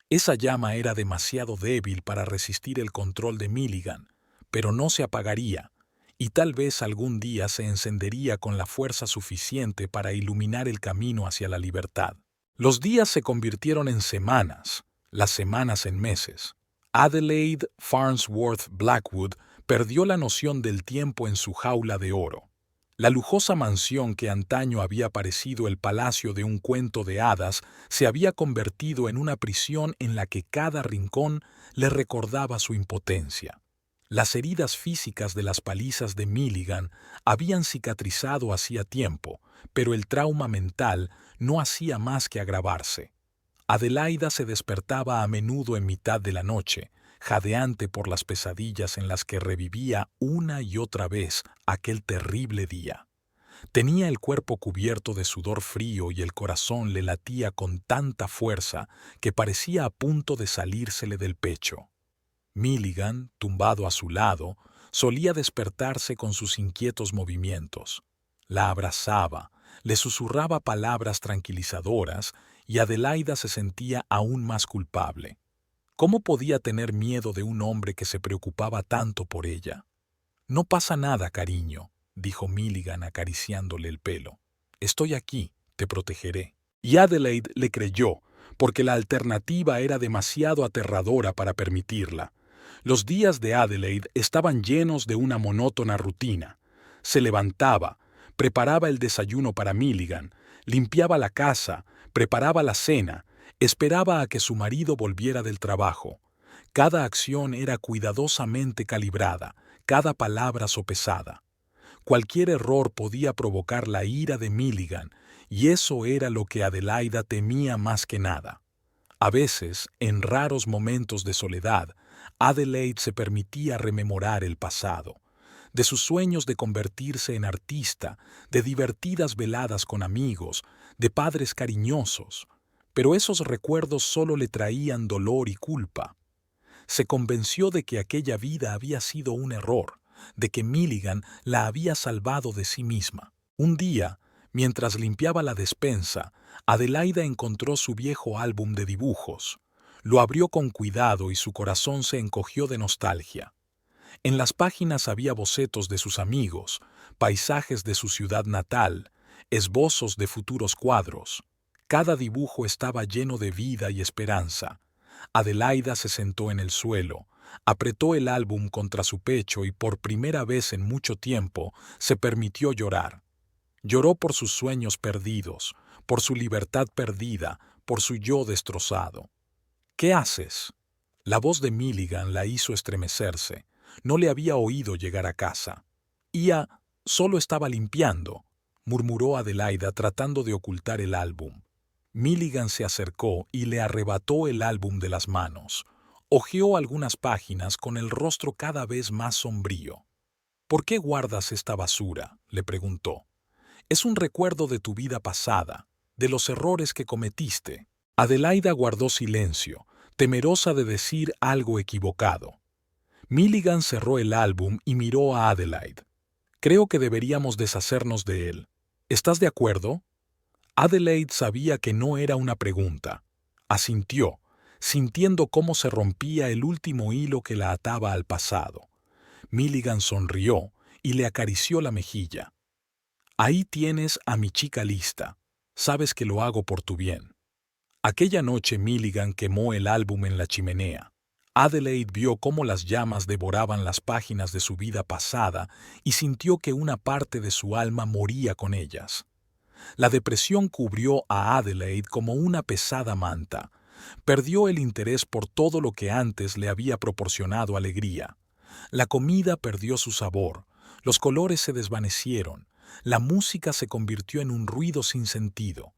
Esa llama era demasiado débil para resistir el control de Milligan, pero no se apagaría, y tal vez algún día se encendería con la fuerza suficiente para iluminar el camino hacia la libertad. Los días se convirtieron en semanas, las semanas en meses. Adelaide Farnsworth Blackwood perdió la noción del tiempo en su jaula de oro. La lujosa mansión que antaño había parecido el palacio de un cuento de hadas se había convertido en una prisión en la que cada rincón le recordaba su impotencia. Las heridas físicas de las palizas de Milligan habían cicatrizado hacía tiempo, pero el trauma mental no hacía más que agravarse. Adelaida se despertaba a menudo en mitad de la noche, jadeante por las pesadillas en las que revivía una y otra vez aquel terrible día. Tenía el cuerpo cubierto de sudor frío y el corazón le latía con tanta fuerza que parecía a punto de salírsele del pecho. Milligan, tumbado a su lado, solía despertarse con sus inquietos movimientos. La abrazaba, le susurraba palabras tranquilizadoras y Adelaida se sentía aún más culpable. ¿Cómo podía tener miedo de un hombre que se preocupaba tanto por ella? «No pasa nada, cariño», dijo Milligan acariciándole el pelo. «Estoy aquí, te protegeré». Y Adelaide le creyó, porque la alternativa era demasiado aterradora para permitirla. Los días de Adelaide estaban llenos de una monótona rutina. Se levantaba, preparaba el desayuno para Milligan, limpiaba la casa, preparaba la cena, esperaba a que su marido volviera del trabajo. Cada acción era cuidadosamente calibrada, cada palabra sopesada. Cualquier error podía provocar la ira de Milligan, y eso era lo que Adelaida temía más que nada. A veces, en raros momentos de soledad, Adelaide se permitía rememorar el pasado, de sus sueños de convertirse en artista, de divertidas veladas con amigos, de padres cariñosos, pero esos recuerdos solo le traían dolor y culpa. Se convenció de que aquella vida había sido un error, de que Milligan la había salvado de sí misma. Un día, mientras limpiaba la despensa, Adelaida encontró su viejo álbum de dibujos. Lo abrió con cuidado y su corazón se encogió de nostalgia. En las páginas había bocetos de sus amigos, paisajes de su ciudad natal, esbozos de futuros cuadros. Cada dibujo estaba lleno de vida y esperanza. Adelaida se sentó en el suelo, apretó el álbum contra su pecho y por primera vez en mucho tiempo se permitió llorar. Lloró por sus sueños perdidos, por su libertad perdida, por su yo destrozado. «¿Qué haces?». La voz de Milligan la hizo estremecerse. No le había oído llegar a casa. «Ia, solo estaba limpiando», murmuró Adelaida tratando de ocultar el álbum. Milligan se acercó y le arrebató el álbum de las manos. Hojeó algunas páginas con el rostro cada vez más sombrío. «¿Por qué guardas esta basura?», le preguntó. «Es un recuerdo de tu vida pasada, de los errores que cometiste». Adelaida guardó silencio, temerosa de decir algo equivocado. Milligan cerró el álbum y miró a Adelaide. «Creo que deberíamos deshacernos de él. ¿Estás de acuerdo?». Adelaide sabía que no era una pregunta. Asintió, sintiendo cómo se rompía el último hilo que la ataba al pasado. Milligan sonrió y le acarició la mejilla. «Ahí tienes a mi chica lista. Sabes que lo hago por tu bien». Aquella noche Milligan quemó el álbum en la chimenea. Adelaide vio cómo las llamas devoraban las páginas de su vida pasada y sintió que una parte de su alma moría con ellas. La depresión cubrió a Adelaide como una pesada manta. Perdió el interés por todo lo que antes le había proporcionado alegría. La comida perdió su sabor, los colores se desvanecieron, la música se convirtió en un ruido sin sentido.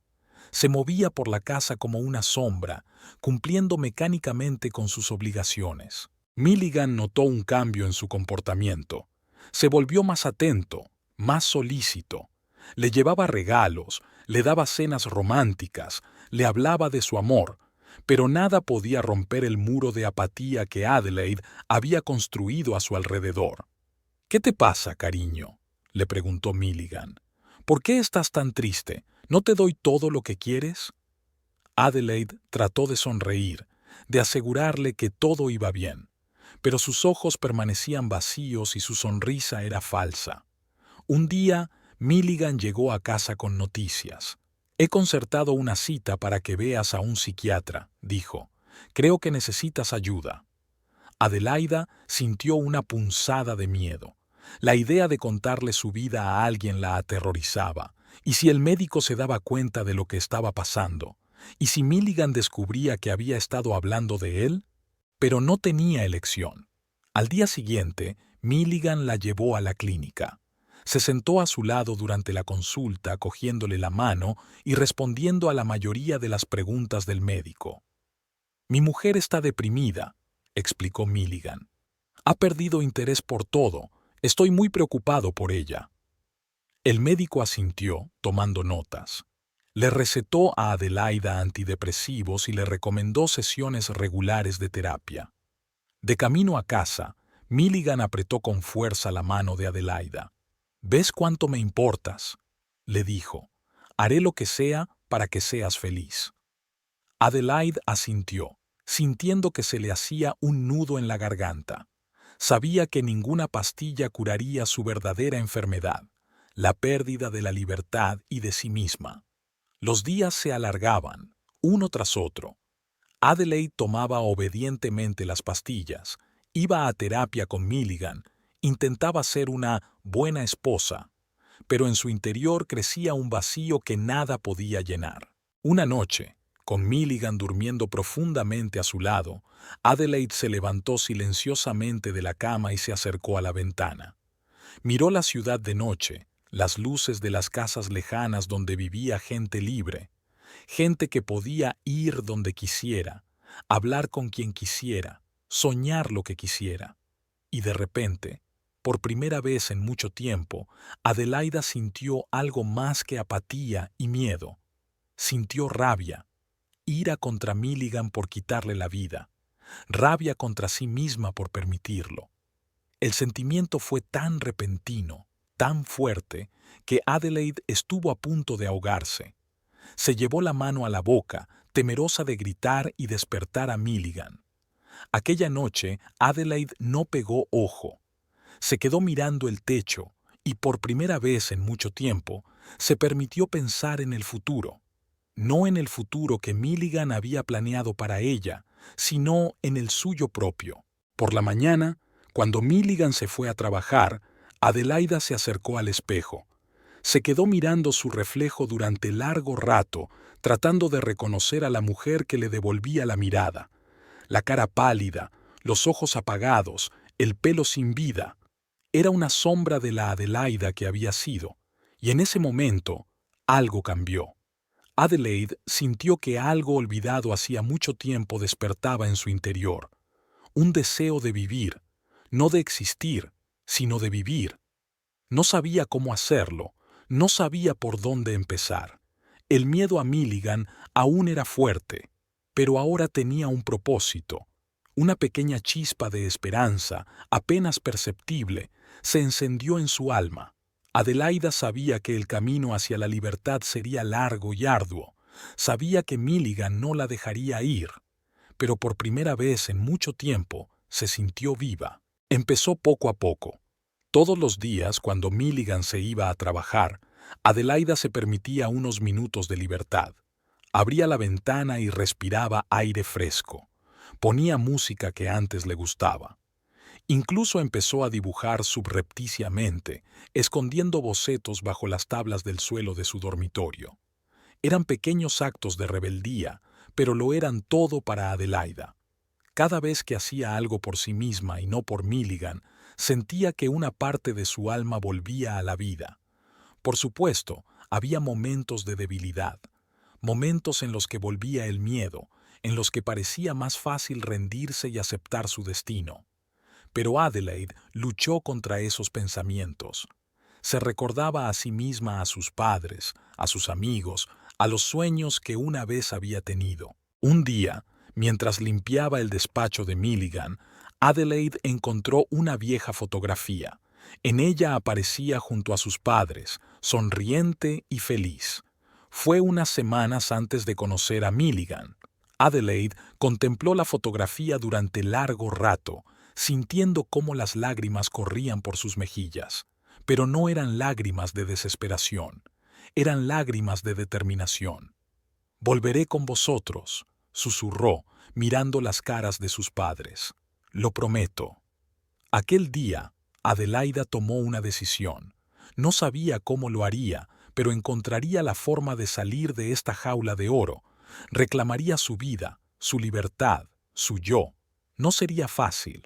Se movía por la casa como una sombra, cumpliendo mecánicamente con sus obligaciones. Milligan notó un cambio en su comportamiento. Se volvió más atento, más solícito. Le llevaba regalos, le daba cenas románticas, le hablaba de su amor, pero nada podía romper el muro de apatía que Adelaide había construido a su alrededor. «¿Qué te pasa, cariño?», le preguntó Milligan. «¿Por qué estás tan triste? ¿No te doy todo lo que quieres?». Adelaide trató de sonreír, de asegurarle que todo iba bien, pero sus ojos permanecían vacíos y su sonrisa era falsa. Un día, Milligan llegó a casa con noticias. «He concertado una cita para que veas a un psiquiatra», dijo. «Creo que necesitas ayuda». Adelaida sintió una punzada de miedo. La idea de contarle su vida a alguien la aterrorizaba. ¿Y si el médico se daba cuenta de lo que estaba pasando? ¿Y si Milligan descubría que había estado hablando de él? Pero no tenía elección. Al día siguiente, Milligan la llevó a la clínica. Se sentó a su lado durante la consulta, cogiéndole la mano y respondiendo a la mayoría de las preguntas del médico. «Mi mujer está deprimida. explicó Milligan. Ha perdido interés por todo. Estoy muy preocupado por ella. El médico asintió, tomando notas. Le recetó a Adelaida antidepresivos y le recomendó sesiones regulares de terapia. De camino a casa, Milligan apretó con fuerza la mano de Adelaida. «¿Ves cuánto me importas?», le dijo. «Haré lo que sea para que seas feliz». Adelaide asintió, sintiendo que se le hacía un nudo en la garganta. Sabía que ninguna pastilla curaría su verdadera enfermedad, la pérdida de la libertad y de sí misma. Los días se alargaban, uno tras otro. Adelaide tomaba obedientemente las pastillas, iba a terapia con Milligan, intentaba ser una buena esposa, pero en su interior crecía un vacío que nada podía llenar. Una noche, con Milligan durmiendo profundamente a su lado, Adelaide se levantó silenciosamente de la cama y se acercó a la ventana. Miró la ciudad de noche, las luces de las casas lejanas donde vivía gente libre, gente que podía ir donde quisiera, hablar con quien quisiera, soñar lo que quisiera. Y de repente, por primera vez en mucho tiempo, Adelaida sintió algo más que apatía y miedo. Sintió rabia, ira contra Milligan por quitarle la vida, rabia contra sí misma por permitirlo. El sentimiento fue tan repentino, tan fuerte, que Adelaide estuvo a punto de ahogarse. Se llevó la mano a la boca, temerosa de gritar y despertar a Milligan. Aquella noche, Adelaide no pegó ojo. Se quedó mirando el techo y por primera vez en mucho tiempo se permitió pensar en el futuro. No en el futuro que Milligan había planeado para ella, sino en el suyo propio. Por la mañana, cuando Milligan se fue a trabajar, Adelaida se acercó al espejo. Se quedó mirando su reflejo durante largo rato, tratando de reconocer a la mujer que le devolvía la mirada. La cara pálida, los ojos apagados, el pelo sin vida. Era una sombra de la Adelaida que había sido, y en ese momento algo cambió. Adelaide sintió que algo olvidado hacía mucho tiempo despertaba en su interior. Un deseo de vivir, no de existir, sino de vivir. No sabía cómo hacerlo, no sabía por dónde empezar. El miedo a Milligan aún era fuerte, pero ahora tenía un propósito. Una pequeña chispa de esperanza, apenas perceptible, se encendió en su alma. Adelaida sabía que el camino hacia la libertad sería largo y arduo. Sabía que Milligan no la dejaría ir, pero por primera vez en mucho tiempo se sintió viva. Empezó poco a poco. Todos los días, cuando Milligan se iba a trabajar, Adelaida se permitía unos minutos de libertad. Abría la ventana y respiraba aire fresco. Ponía música que antes le gustaba. Incluso empezó a dibujar subrepticiamente, escondiendo bocetos bajo las tablas del suelo de su dormitorio. Eran pequeños actos de rebeldía, pero lo eran todo para Adelaida. Cada vez que hacía algo por sí misma y no por Milligan, sentía que una parte de su alma volvía a la vida. Por supuesto, había momentos de debilidad, momentos en los que volvía el miedo, en los que parecía más fácil rendirse y aceptar su destino. Pero Adelaide luchó contra esos pensamientos. Se recordaba a sí misma a sus padres, a sus amigos, a los sueños que una vez había tenido. Un día, mientras limpiaba el despacho de Milligan, Adelaide encontró una vieja fotografía. En ella aparecía junto a sus padres, sonriente y feliz. Fue unas semanas antes de conocer a Milligan. Adelaide contempló la fotografía durante largo rato, sintiendo cómo las lágrimas corrían por sus mejillas. Pero no eran lágrimas de desesperación, eran lágrimas de determinación. «Volveré con vosotros», susurró, mirando las caras de sus padres. «Lo prometo». Aquel día, Adelaida tomó una decisión. No sabía cómo lo haría, pero encontraría la forma de salir de esta jaula de oro. Reclamaría su vida, su libertad, su yo. No sería fácil.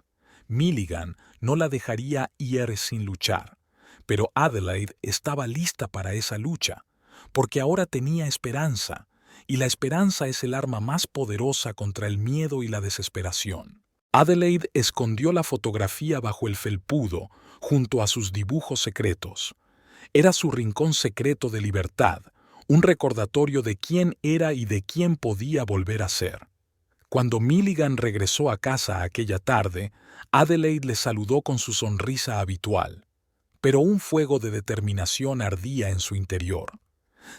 Milligan no la dejaría ir sin luchar. Pero Adelaide estaba lista para esa lucha, porque ahora tenía esperanza, y la esperanza es el arma más poderosa contra el miedo y la desesperación. Adelaide escondió la fotografía bajo el felpudo, junto a sus dibujos secretos. Era su rincón secreto de libertad, un recordatorio de quién era y de quién podía volver a ser. Cuando Milligan regresó a casa aquella tarde, Adelaide le saludó con su sonrisa habitual, pero un fuego de determinación ardía en su interior.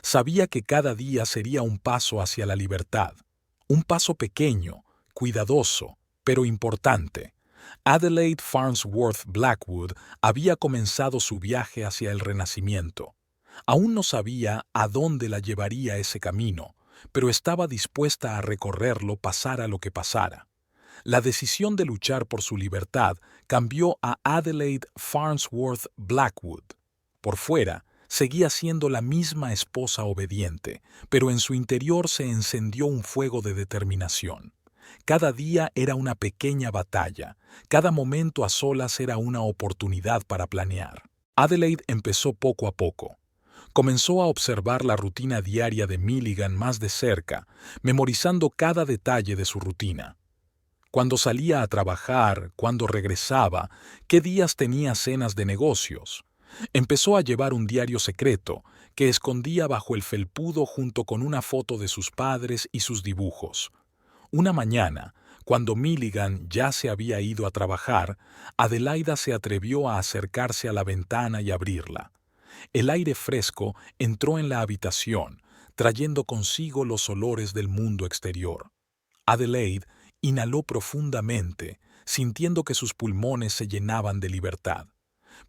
Sabía que cada día sería un paso hacia la libertad, un paso pequeño, cuidadoso, pero importante. Adelaide Farnsworth Blackwood había comenzado su viaje hacia el renacimiento. Aún no sabía a dónde la llevaría ese camino, pero estaba dispuesta a recorrerlo pasara lo que pasara. La decisión de luchar por su libertad cambió a Adelaide Farnsworth Blackwood. Por fuera, seguía siendo la misma esposa obediente, pero en su interior se encendió un fuego de determinación. Cada día era una pequeña batalla, cada momento a solas era una oportunidad para planear. Adelaide empezó poco a poco. Comenzó a observar la rutina diaria de Milligan más de cerca, memorizando cada detalle de su rutina. Cuando salía a trabajar, cuando regresaba, qué días tenía cenas de negocios. Empezó a llevar un diario secreto que escondía bajo el felpudo junto con una foto de sus padres y sus dibujos. Una mañana, cuando Milligan ya se había ido a trabajar, Adelaida se atrevió a acercarse a la ventana y abrirla. El aire fresco entró en la habitación, trayendo consigo los olores del mundo exterior. Adelaide inhaló profundamente, sintiendo que sus pulmones se llenaban de libertad.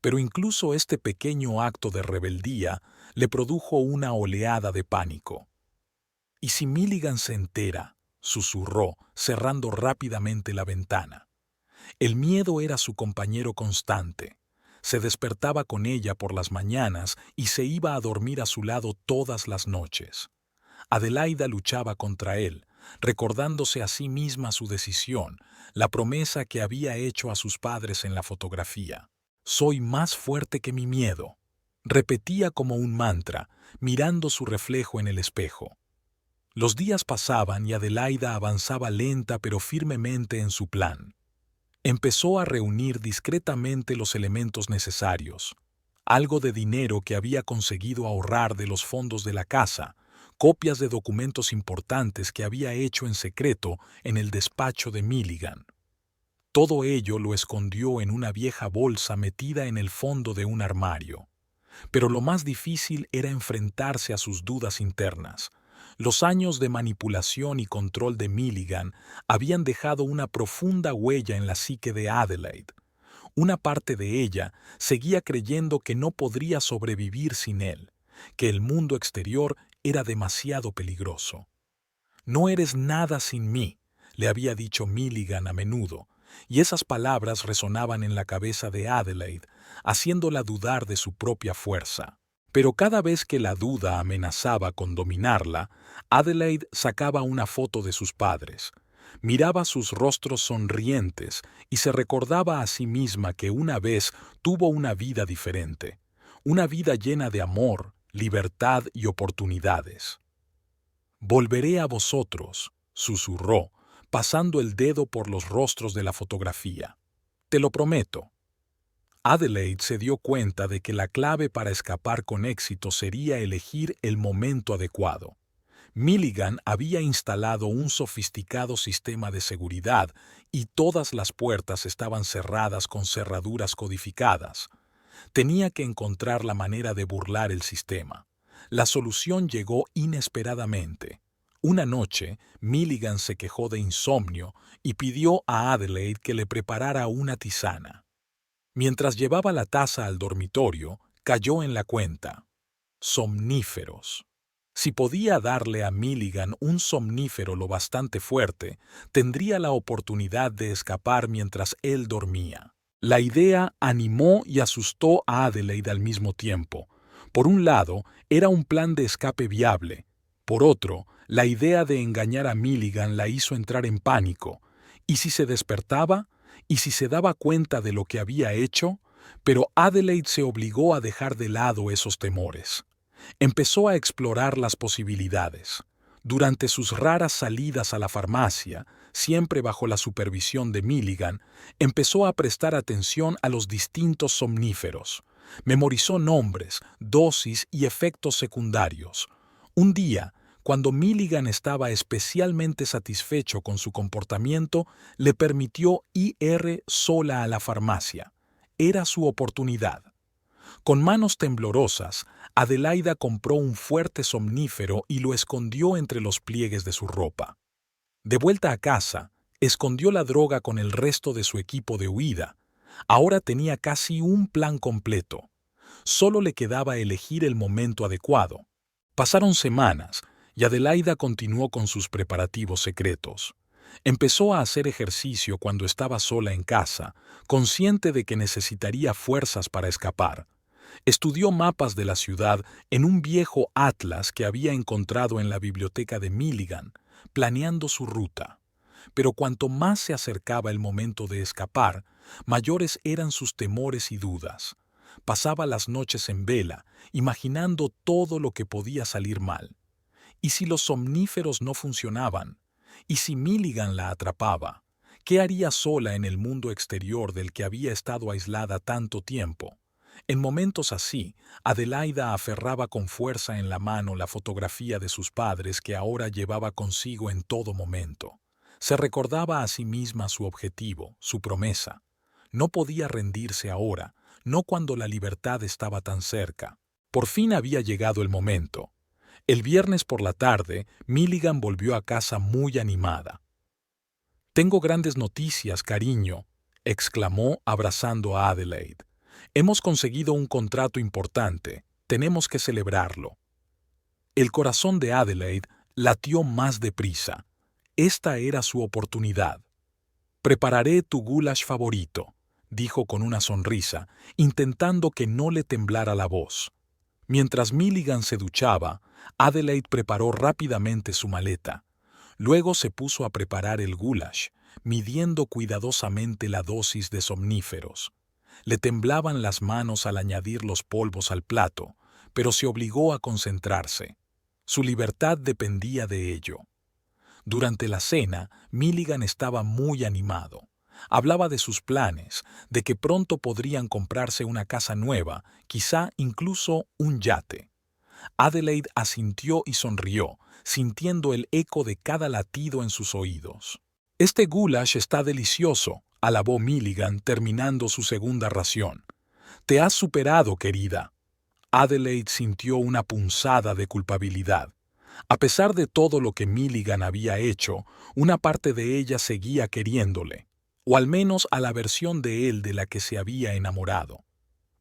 Pero incluso este pequeño acto de rebeldía le produjo una oleada de pánico. ¿Y si Milligan se entera?, susurró, cerrando rápidamente la ventana. El miedo era su compañero constante. Se despertaba con ella por las mañanas y se iba a dormir a su lado todas las noches. Adelaida luchaba contra él, recordándose a sí misma su decisión, la promesa que había hecho a sus padres en la fotografía. «Soy más fuerte que mi miedo», repetía como un mantra, mirando su reflejo en el espejo. Los días pasaban y Adelaida avanzaba lenta pero firmemente en su plan. Empezó a reunir discretamente los elementos necesarios, algo de dinero que había conseguido ahorrar de los fondos de la casa, copias de documentos importantes que había hecho en secreto en el despacho de Milligan. Todo ello lo escondió en una vieja bolsa metida en el fondo de un armario. Pero lo más difícil era enfrentarse a sus dudas internas. Los años de manipulación y control de Milligan habían dejado una profunda huella en la psique de Adelaide. Una parte de ella seguía creyendo que no podría sobrevivir sin él, que el mundo exterior era demasiado peligroso. «No eres nada sin mí», le había dicho Milligan a menudo, y esas palabras resonaban en la cabeza de Adelaide, haciéndola dudar de su propia fuerza. Pero cada vez que la duda amenazaba con dominarla, Adelaide sacaba una foto de sus padres, miraba sus rostros sonrientes y se recordaba a sí misma que una vez tuvo una vida diferente, una vida llena de amor, libertad y oportunidades. «Volveré a vosotros», susurró, pasando el dedo por los rostros de la fotografía. «Te lo prometo». Adelaide se dio cuenta de que la clave para escapar con éxito sería elegir el momento adecuado. Milligan había instalado un sofisticado sistema de seguridad y todas las puertas estaban cerradas con cerraduras codificadas. Tenía que encontrar la manera de burlar el sistema. La solución llegó inesperadamente. Una noche, Milligan se quejó de insomnio y pidió a Adelaide que le preparara una tisana. Mientras llevaba la taza al dormitorio, cayó en la cuenta. Somníferos. Si podía darle a Milligan un somnífero lo bastante fuerte, tendría la oportunidad de escapar mientras él dormía. La idea animó y asustó a Adelaide al mismo tiempo. Por un lado, era un plan de escape viable. Por otro, la idea de engañar a Milligan la hizo entrar en pánico. ¿Y si se despertaba? ¿Y si se daba cuenta de lo que había hecho? Pero Adelaide se obligó a dejar de lado esos temores. Empezó a explorar las posibilidades. Durante sus raras salidas a la farmacia, siempre bajo la supervisión de Milligan, empezó a prestar atención a los distintos somníferos. Memorizó nombres, dosis y efectos secundarios. Un día, cuando Milligan estaba especialmente satisfecho con su comportamiento, le permitió ir sola a la farmacia. Era su oportunidad. Con manos temblorosas, Adelaida compró un fuerte somnífero y lo escondió entre los pliegues de su ropa. De vuelta a casa, escondió la droga con el resto de su equipo de huida. Ahora tenía casi un plan completo. Solo le quedaba elegir el momento adecuado. Pasaron semanas y Adelaida continuó con sus preparativos secretos. Empezó a hacer ejercicio cuando estaba sola en casa, consciente de que necesitaría fuerzas para escapar. Estudió mapas de la ciudad en un viejo atlas que había encontrado en la biblioteca de Milligan, planeando su ruta. Pero cuanto más se acercaba el momento de escapar, mayores eran sus temores y dudas. Pasaba las noches en vela, imaginando todo lo que podía salir mal. ¿Y si los somníferos no funcionaban? ¿Y si Milligan la atrapaba? ¿Qué haría sola en el mundo exterior del que había estado aislada tanto tiempo? En momentos así, Adelaida aferraba con fuerza en la mano la fotografía de sus padres que ahora llevaba consigo en todo momento. Se recordaba a sí misma su objetivo, su promesa. No podía rendirse ahora, no cuando la libertad estaba tan cerca. Por fin había llegado el momento. El viernes por la tarde, Milligan volvió a casa muy animada. «Tengo grandes noticias, cariño», exclamó abrazando a Adelaide. «Hemos conseguido un contrato importante. Tenemos que celebrarlo». El corazón de Adelaide latió más deprisa. Esta era su oportunidad. «Prepararé tu goulash favorito», dijo con una sonrisa, intentando que no le temblara la voz. Mientras Milligan se duchaba, Adelaide preparó rápidamente su maleta. Luego se puso a preparar el goulash, midiendo cuidadosamente la dosis de somníferos. Le temblaban las manos al añadir los polvos al plato, pero se obligó a concentrarse. Su libertad dependía de ello. Durante la cena, Milligan estaba muy animado. Hablaba de sus planes, de que pronto podrían comprarse una casa nueva, quizá incluso un yate. Adelaide asintió y sonrió, sintiendo el eco de cada latido en sus oídos. «Este goulash está delicioso», alabó Milligan terminando su segunda ración. «Te has superado, querida». Adelaide sintió una punzada de culpabilidad. A pesar de todo lo que Milligan había hecho, una parte de ella seguía queriéndole, o al menos a la versión de él de la que se había enamorado.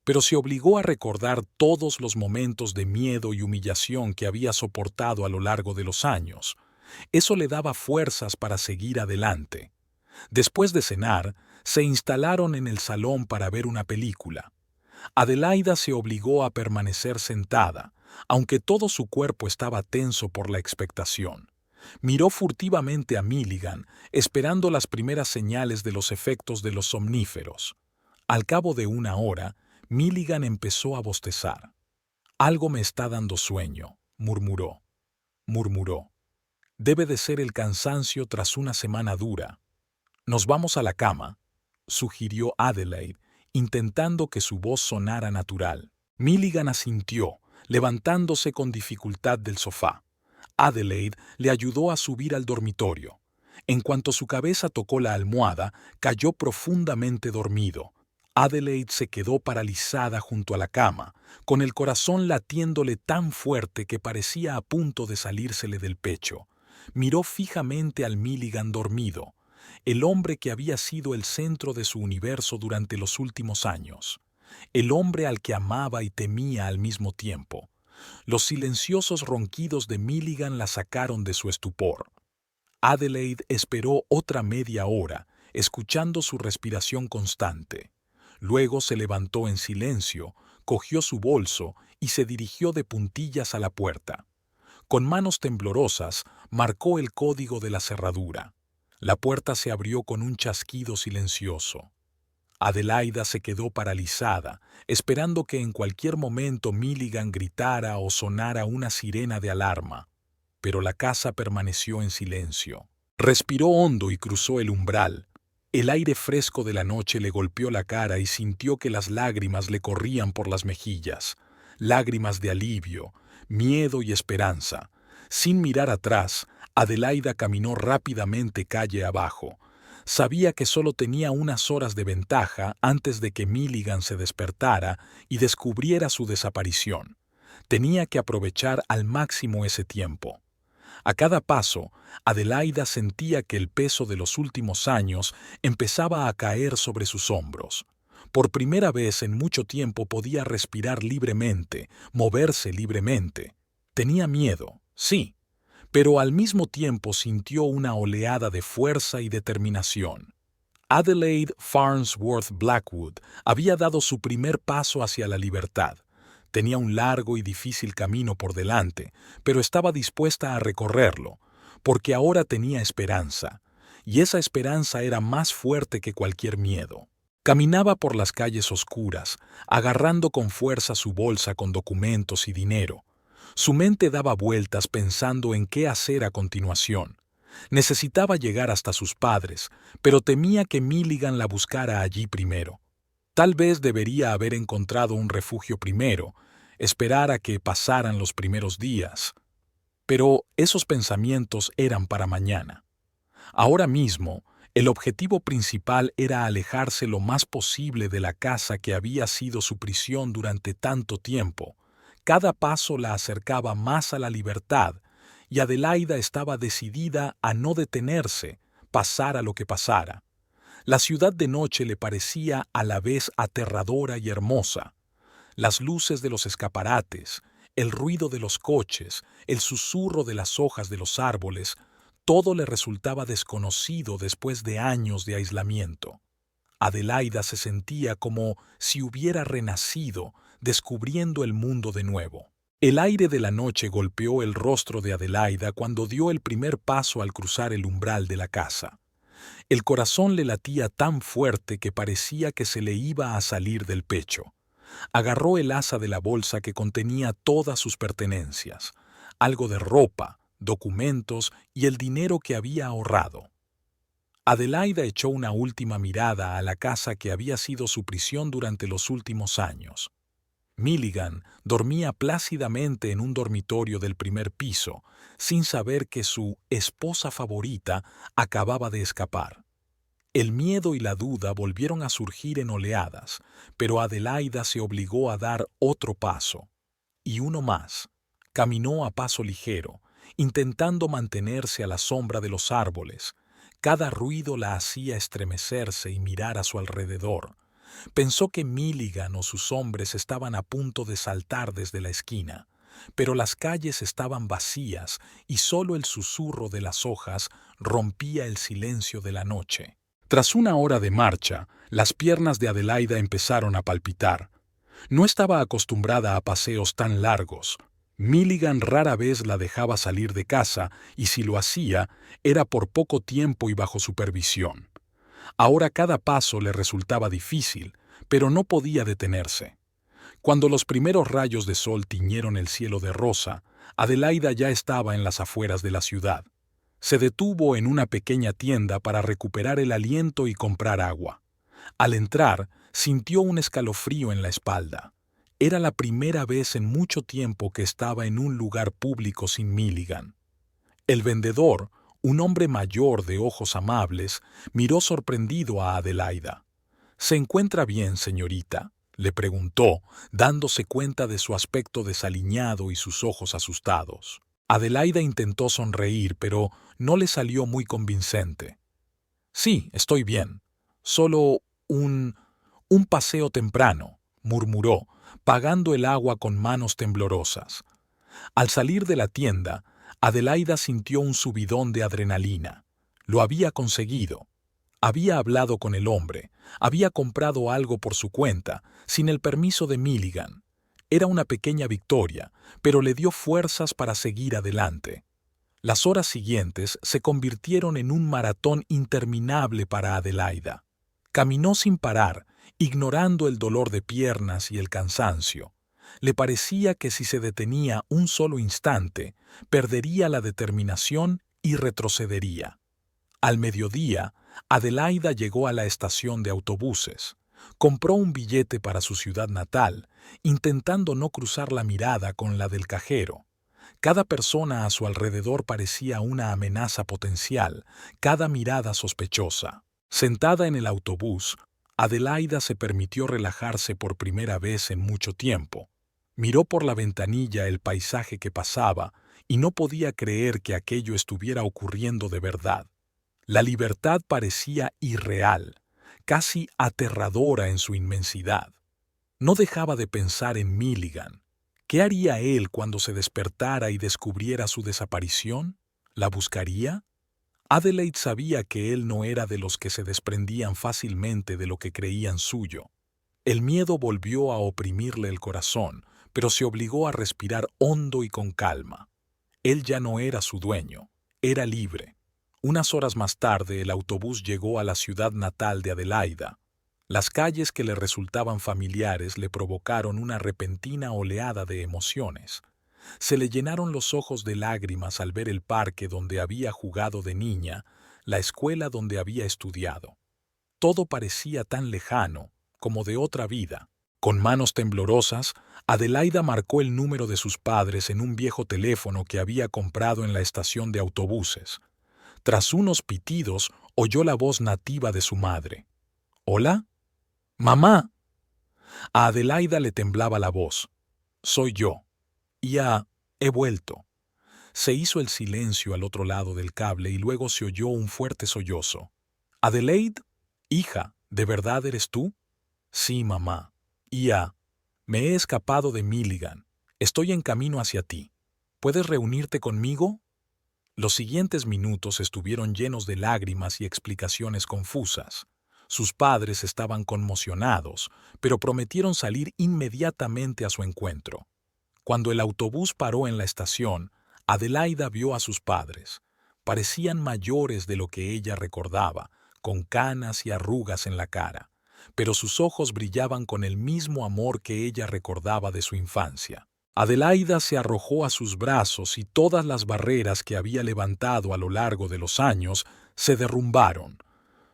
Pero se obligó a recordar todos los momentos de miedo y humillación que había soportado a lo largo de los años. Eso le daba fuerzas para seguir adelante. Después de cenar, se instalaron en el salón para ver una película. Adelaida se obligó a permanecer sentada, aunque todo su cuerpo estaba tenso por la expectación. Miró furtivamente a Milligan, esperando las primeras señales de los efectos de los somníferos. Al cabo de una hora, Milligan empezó a bostezar. «Algo me está dando sueño», murmuró. «Debe de ser el cansancio tras una semana dura». «Nos vamos a la cama», sugirió Adelaide, intentando que su voz sonara natural. Milligan asintió, levantándose con dificultad del sofá. Adelaide le ayudó a subir al dormitorio. En cuanto su cabeza tocó la almohada, cayó profundamente dormido. Adelaide se quedó paralizada junto a la cama, con el corazón latiéndole tan fuerte que parecía a punto de salírsele del pecho. Miró fijamente al Milligan dormido, el hombre que había sido el centro de su universo durante los últimos años, el hombre al que amaba y temía al mismo tiempo. Los silenciosos ronquidos de Milligan la sacaron de su estupor. Adelaide esperó otra media hora, escuchando su respiración constante. Luego se levantó en silencio, cogió su bolso y se dirigió de puntillas a la puerta. Con manos temblorosas, marcó el código de la cerradura. La puerta se abrió con un chasquido silencioso. Adelaida se quedó paralizada, esperando que en cualquier momento Milligan gritara o sonara una sirena de alarma. Pero la casa permaneció en silencio. Respiró hondo y cruzó el umbral. El aire fresco de la noche le golpeó la cara y sintió que las lágrimas le corrían por las mejillas. Lágrimas de alivio, miedo y esperanza. Sin mirar atrás, Adelaida caminó rápidamente calle abajo. Sabía que solo tenía unas horas de ventaja antes de que Milligan se despertara y descubriera su desaparición. Tenía que aprovechar al máximo ese tiempo. A cada paso, Adelaida sentía que el peso de los últimos años empezaba a caer sobre sus hombros. Por primera vez en mucho tiempo podía respirar libremente, moverse libremente. Tenía miedo, sí, pero al mismo tiempo sintió una oleada de fuerza y determinación. Adelaide Farnsworth Blackwood había dado su primer paso hacia la libertad. Tenía un largo y difícil camino por delante, pero estaba dispuesta a recorrerlo, porque ahora tenía esperanza, y esa esperanza era más fuerte que cualquier miedo. Caminaba por las calles oscuras, agarrando con fuerza su bolsa con documentos y dinero. Su mente daba vueltas pensando en qué hacer a continuación. Necesitaba llegar hasta sus padres, pero temía que Milligan la buscara allí primero. Tal vez debería haber encontrado un refugio primero, esperar a que pasaran los primeros días. Pero esos pensamientos eran para mañana. Ahora mismo, el objetivo principal era alejarse lo más posible de la casa que había sido su prisión durante tanto tiempo. Cada paso la acercaba más a la libertad, y Adelaida estaba decidida a no detenerse, pasara lo que pasara. La ciudad de noche le parecía a la vez aterradora y hermosa. Las luces de los escaparates, el ruido de los coches, el susurro de las hojas de los árboles, todo le resultaba desconocido después de años de aislamiento. Adelaida se sentía como si hubiera renacido, descubriendo el mundo de nuevo. El aire de la noche golpeó el rostro de Adelaida cuando dio el primer paso al cruzar el umbral de la casa. El corazón le latía tan fuerte que parecía que se le iba a salir del pecho. Agarró el asa de la bolsa que contenía todas sus pertenencias, algo de ropa, documentos y el dinero que había ahorrado. Adelaida echó una última mirada a la casa que había sido su prisión durante los últimos años. Milligan dormía plácidamente en un dormitorio del primer piso, sin saber que su esposa favorita acababa de escapar. El miedo y la duda volvieron a surgir en oleadas, pero Adelaida se obligó a dar otro paso. Y uno más. Caminó a paso ligero, intentando mantenerse a la sombra de los árboles. Cada ruido la hacía estremecerse y mirar a su alrededor. Pensó que Milligan o sus hombres estaban a punto de saltar desde la esquina, pero las calles estaban vacías y solo el susurro de las hojas rompía el silencio de la noche. Tras una hora de marcha, las piernas de Adelaida empezaron a palpitar. No estaba acostumbrada a paseos tan largos. Milligan rara vez la dejaba salir de casa y si lo hacía, era por poco tiempo y bajo supervisión. Ahora cada paso le resultaba difícil, pero no podía detenerse. Cuando los primeros rayos de sol tiñeron el cielo de rosa, Adelaida ya estaba en las afueras de la ciudad. Se detuvo en una pequeña tienda para recuperar el aliento y comprar agua. Al entrar, sintió un escalofrío en la espalda. Era la primera vez en mucho tiempo que estaba en un lugar público sin Milligan. El vendedor, un hombre mayor de ojos amables, miró sorprendido a Adelaida. «¿Se encuentra bien, señorita?», le preguntó, dándose cuenta de su aspecto desaliñado y sus ojos asustados. Adelaida intentó sonreír, pero no le salió muy convincente. «Sí, estoy bien. Solo un paseo temprano», murmuró, pagando el agua con manos temblorosas. Al salir de la tienda, Adelaida sintió un subidón de adrenalina. Lo había conseguido. Había hablado con el hombre, había comprado algo por su cuenta, sin el permiso de Milligan. Era una pequeña victoria, pero le dio fuerzas para seguir adelante. Las horas siguientes se convirtieron en un maratón interminable para Adelaida. Caminó sin parar, ignorando el dolor de piernas y el cansancio. Le parecía que si se detenía un solo instante, perdería la determinación y retrocedería. Al mediodía, Adelaida llegó a la estación de autobuses. Compró un billete para su ciudad natal, intentando no cruzar la mirada con la del cajero. Cada persona a su alrededor parecía una amenaza potencial, cada mirada sospechosa. Sentada en el autobús, Adelaida se permitió relajarse por primera vez en mucho tiempo. Miró por la ventanilla el paisaje que pasaba y no podía creer que aquello estuviera ocurriendo de verdad. La libertad parecía irreal, casi aterradora en su inmensidad. No dejaba de pensar en Milligan. ¿Qué haría él cuando se despertara y descubriera su desaparición? ¿La buscaría? Adelaide sabía que él no era de los que se desprendían fácilmente de lo que creían suyo. El miedo volvió a oprimirle el corazón, pero se obligó a respirar hondo y con calma. Él ya no era su dueño, era libre. Unas horas más tarde el autobús llegó a la ciudad natal de Adelaida. Las calles que le resultaban familiares le provocaron una repentina oleada de emociones. Se le llenaron los ojos de lágrimas al ver el parque donde había jugado de niña, la escuela donde había estudiado. Todo parecía tan lejano, como de otra vida. Con manos temblorosas, Adelaida marcó el número de sus padres en un viejo teléfono que había comprado en la estación de autobuses. Tras unos pitidos, oyó la voz nativa de su madre. «¿Hola? ¡Mamá!». A Adelaida le temblaba la voz. «Soy yo. He vuelto». Se hizo el silencio al otro lado del cable y luego se oyó un fuerte sollozo. «Adelaide, hija, ¿de verdad eres tú?». «Sí, mamá. Me he escapado de Milligan. Estoy en camino hacia ti. ¿Puedes reunirte conmigo?». Los siguientes minutos estuvieron llenos de lágrimas y explicaciones confusas. Sus padres estaban conmocionados, pero prometieron salir inmediatamente a su encuentro. Cuando el autobús paró en la estación, Adelaida vio a sus padres. Parecían mayores de lo que ella recordaba, con canas y arrugas en la cara, pero sus ojos brillaban con el mismo amor que ella recordaba de su infancia. Adelaida se arrojó a sus brazos y todas las barreras que había levantado a lo largo de los años se derrumbaron.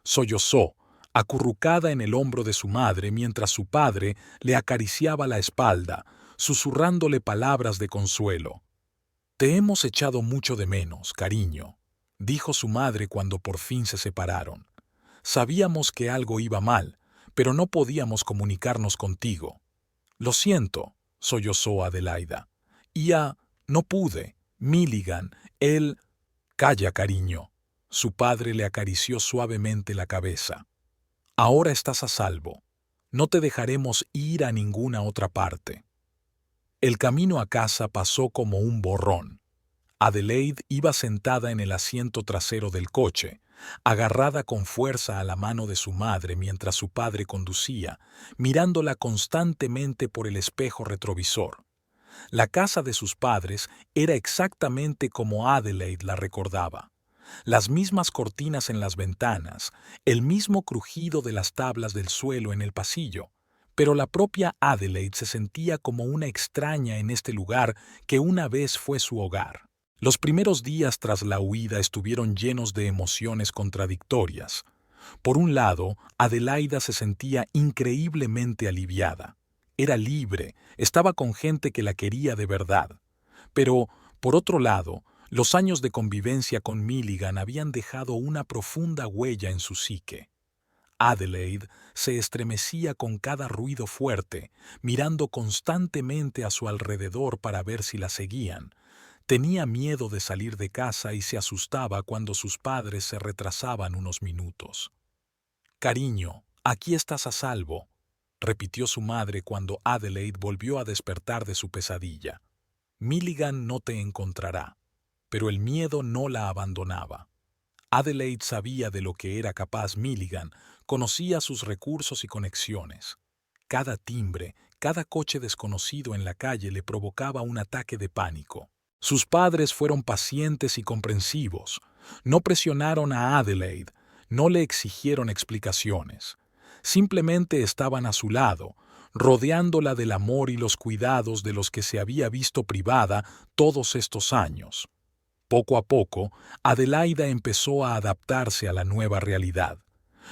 Sollozó, acurrucada en el hombro de su madre mientras su padre le acariciaba la espalda, susurrándole palabras de consuelo. «Te hemos echado mucho de menos, cariño», dijo su madre cuando por fin se separaron. «Sabíamos que algo iba mal, pero no podíamos comunicarnos contigo». «Lo siento», sollozó Adelaida. No pude. Milligan, él...». «Calla, cariño». Su padre le acarició suavemente la cabeza. «Ahora estás a salvo. No te dejaremos ir a ninguna otra parte». El camino a casa pasó como un borrón. Adelaide iba sentada en el asiento trasero del coche, agarrada con fuerza a la mano de su madre mientras su padre conducía, mirándola constantemente por el espejo retrovisor. La casa de sus padres era exactamente como Adelaide la recordaba. Las mismas cortinas en las ventanas, el mismo crujido de las tablas del suelo en el pasillo, pero la propia Adelaide se sentía como una extraña en este lugar que una vez fue su hogar. Los primeros días tras la huida estuvieron llenos de emociones contradictorias. Por un lado, Adelaida se sentía increíblemente aliviada. Era libre, estaba con gente que la quería de verdad. Pero, por otro lado, los años de convivencia con Milligan habían dejado una profunda huella en su psique. Adelaide se estremecía con cada ruido fuerte, mirando constantemente a su alrededor para ver si la seguían. Tenía miedo de salir de casa y se asustaba cuando sus padres se retrasaban unos minutos. «Cariño, aquí estás a salvo», repitió su madre cuando Adelaide volvió a despertar de su pesadilla. «Milligan no te encontrará». Pero el miedo no la abandonaba. Adelaide sabía de lo que era capaz Milligan, conocía sus recursos y conexiones. Cada timbre, cada coche desconocido en la calle le provocaba un ataque de pánico. Sus padres fueron pacientes y comprensivos. No presionaron a Adelaide, no le exigieron explicaciones. Simplemente estaban a su lado, rodeándola del amor y los cuidados de los que se había visto privada todos estos años. Poco a poco, Adelaida empezó a adaptarse a la nueva realidad.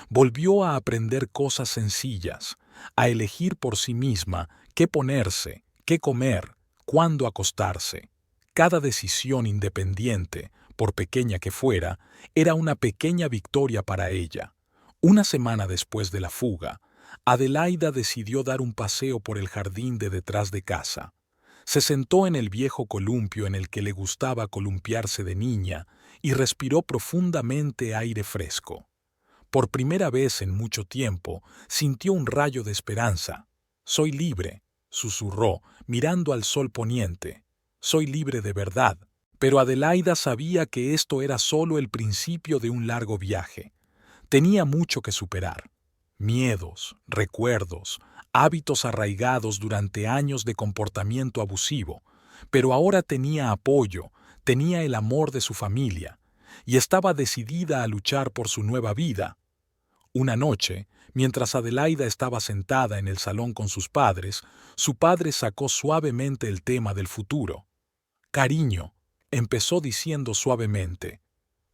Volvió a aprender cosas sencillas, a elegir por sí misma qué ponerse, qué comer, cuándo acostarse. Cada decisión independiente, por pequeña que fuera, era una pequeña victoria para ella. Una semana después de la fuga, Adelaida decidió dar un paseo por el jardín de detrás de casa. Se sentó en el viejo columpio en el que le gustaba columpiarse de niña y respiró profundamente aire fresco. Por primera vez en mucho tiempo, sintió un rayo de esperanza. «Soy libre», susurró, mirando al sol poniente. «Soy libre de verdad». Pero Adelaida sabía que esto era solo el principio de un largo viaje. Tenía mucho que superar. Miedos, recuerdos, hábitos arraigados durante años de comportamiento abusivo, pero ahora tenía apoyo, tenía el amor de su familia, y estaba decidida a luchar por su nueva vida. Una noche, mientras Adelaida estaba sentada en el salón con sus padres, su padre sacó suavemente el tema del futuro. «Cariño», empezó diciendo suavemente,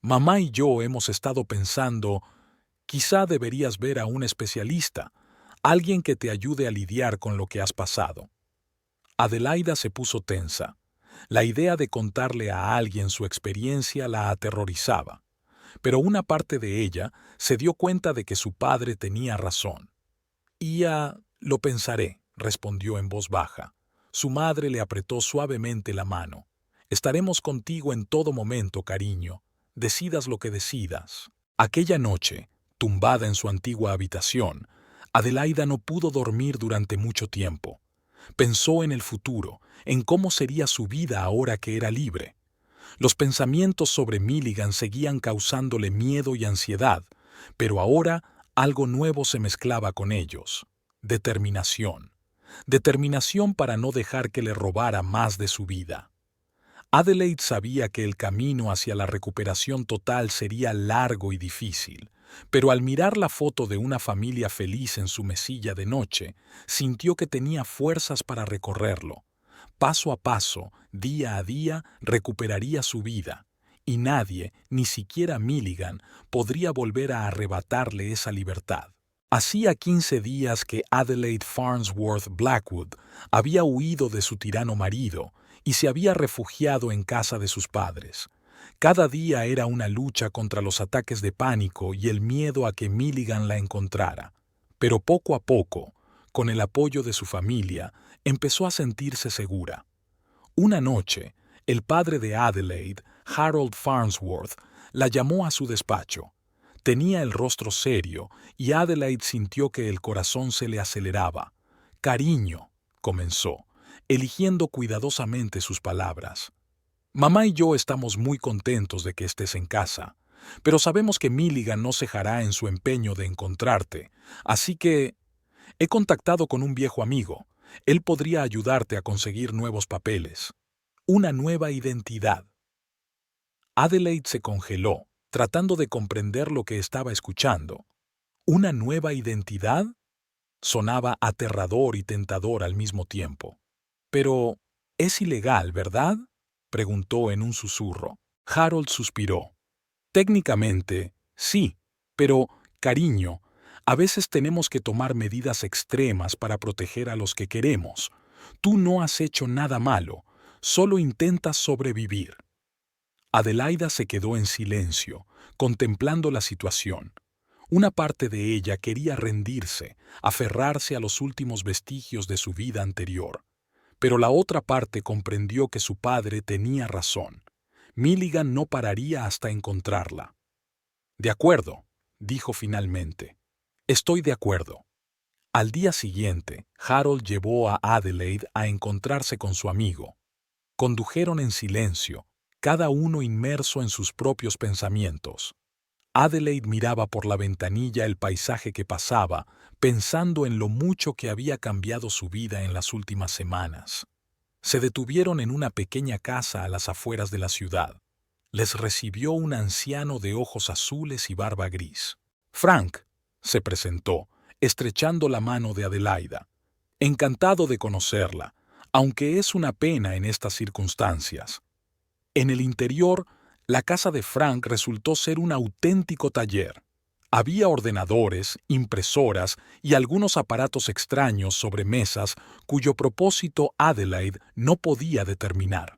«mamá y yo hemos estado pensando, quizá deberías ver a un especialista, alguien que te ayude a lidiar con lo que has pasado». Adelaida se puso tensa. La idea de contarle a alguien su experiencia la aterrorizaba. Pero una parte de ella se dio cuenta de que su padre tenía razón. Lo pensaré», respondió en voz baja. Su madre le apretó suavemente la mano. «Estaremos contigo en todo momento, cariño. Decidas lo que decidas». Aquella noche, tumbada en su antigua habitación, Adelaida no pudo dormir durante mucho tiempo. Pensó en el futuro, en cómo sería su vida ahora que era libre. Los pensamientos sobre Milligan seguían causándole miedo y ansiedad, pero ahora algo nuevo se mezclaba con ellos. Determinación. Determinación para no dejar que le robara más de su vida. Adelaide sabía que el camino hacia la recuperación total sería largo y difícil, pero al mirar la foto de una familia feliz en su mesilla de noche, sintió que tenía fuerzas para recorrerlo. Paso a paso, día a día, recuperaría su vida, y nadie, ni siquiera Milligan, podría volver a arrebatarle esa libertad. Hacía 15 días que Adelaide Farnsworth Blackwood había huido de su tirano marido y se había refugiado en casa de sus padres. Cada día era una lucha contra los ataques de pánico y el miedo a que Milligan la encontrara. Pero poco a poco, con el apoyo de su familia, empezó a sentirse segura. Una noche, el padre de Adelaide, Harold Farnsworth, la llamó a su despacho. Tenía el rostro serio y Adelaide sintió que el corazón se le aceleraba. «Cariño», comenzó, eligiendo cuidadosamente sus palabras. «Mamá y yo estamos muy contentos de que estés en casa, pero sabemos que Milligan no cejará en su empeño de encontrarte, así que he contactado con un viejo amigo. Él podría ayudarte a conseguir nuevos papeles, una nueva identidad». Adelaide se congeló, tratando de comprender lo que estaba escuchando. ¿Una nueva identidad? Sonaba aterrador y tentador al mismo tiempo. «Pero es ilegal, ¿verdad?», preguntó en un susurro. Harold suspiró. «Técnicamente, sí, pero, cariño, a veces tenemos que tomar medidas extremas para proteger a los que queremos. Tú no has hecho nada malo, solo intentas sobrevivir». Adelaida se quedó en silencio, contemplando la situación. Una parte de ella quería rendirse, aferrarse a los últimos vestigios de su vida anterior. Pero la otra parte comprendió que su padre tenía razón. Milligan no pararía hasta encontrarla. «De acuerdo», dijo finalmente. «Estoy de acuerdo». Al día siguiente, Harold llevó a Adelaide a encontrarse con su amigo. Condujeron en silencio, cada uno inmerso en sus propios pensamientos. Adelaide miraba por la ventanilla el paisaje que pasaba, pensando en lo mucho que había cambiado su vida en las últimas semanas. Se detuvieron en una pequeña casa a las afueras de la ciudad. Les recibió un anciano de ojos azules y barba gris. «Frank», se presentó, estrechando la mano de Adelaida. «Encantado de conocerla, aunque es una pena en estas circunstancias». En el interior, la casa de Frank resultó ser un auténtico taller. Había ordenadores, impresoras y algunos aparatos extraños sobre mesas cuyo propósito Adelaide no podía determinar.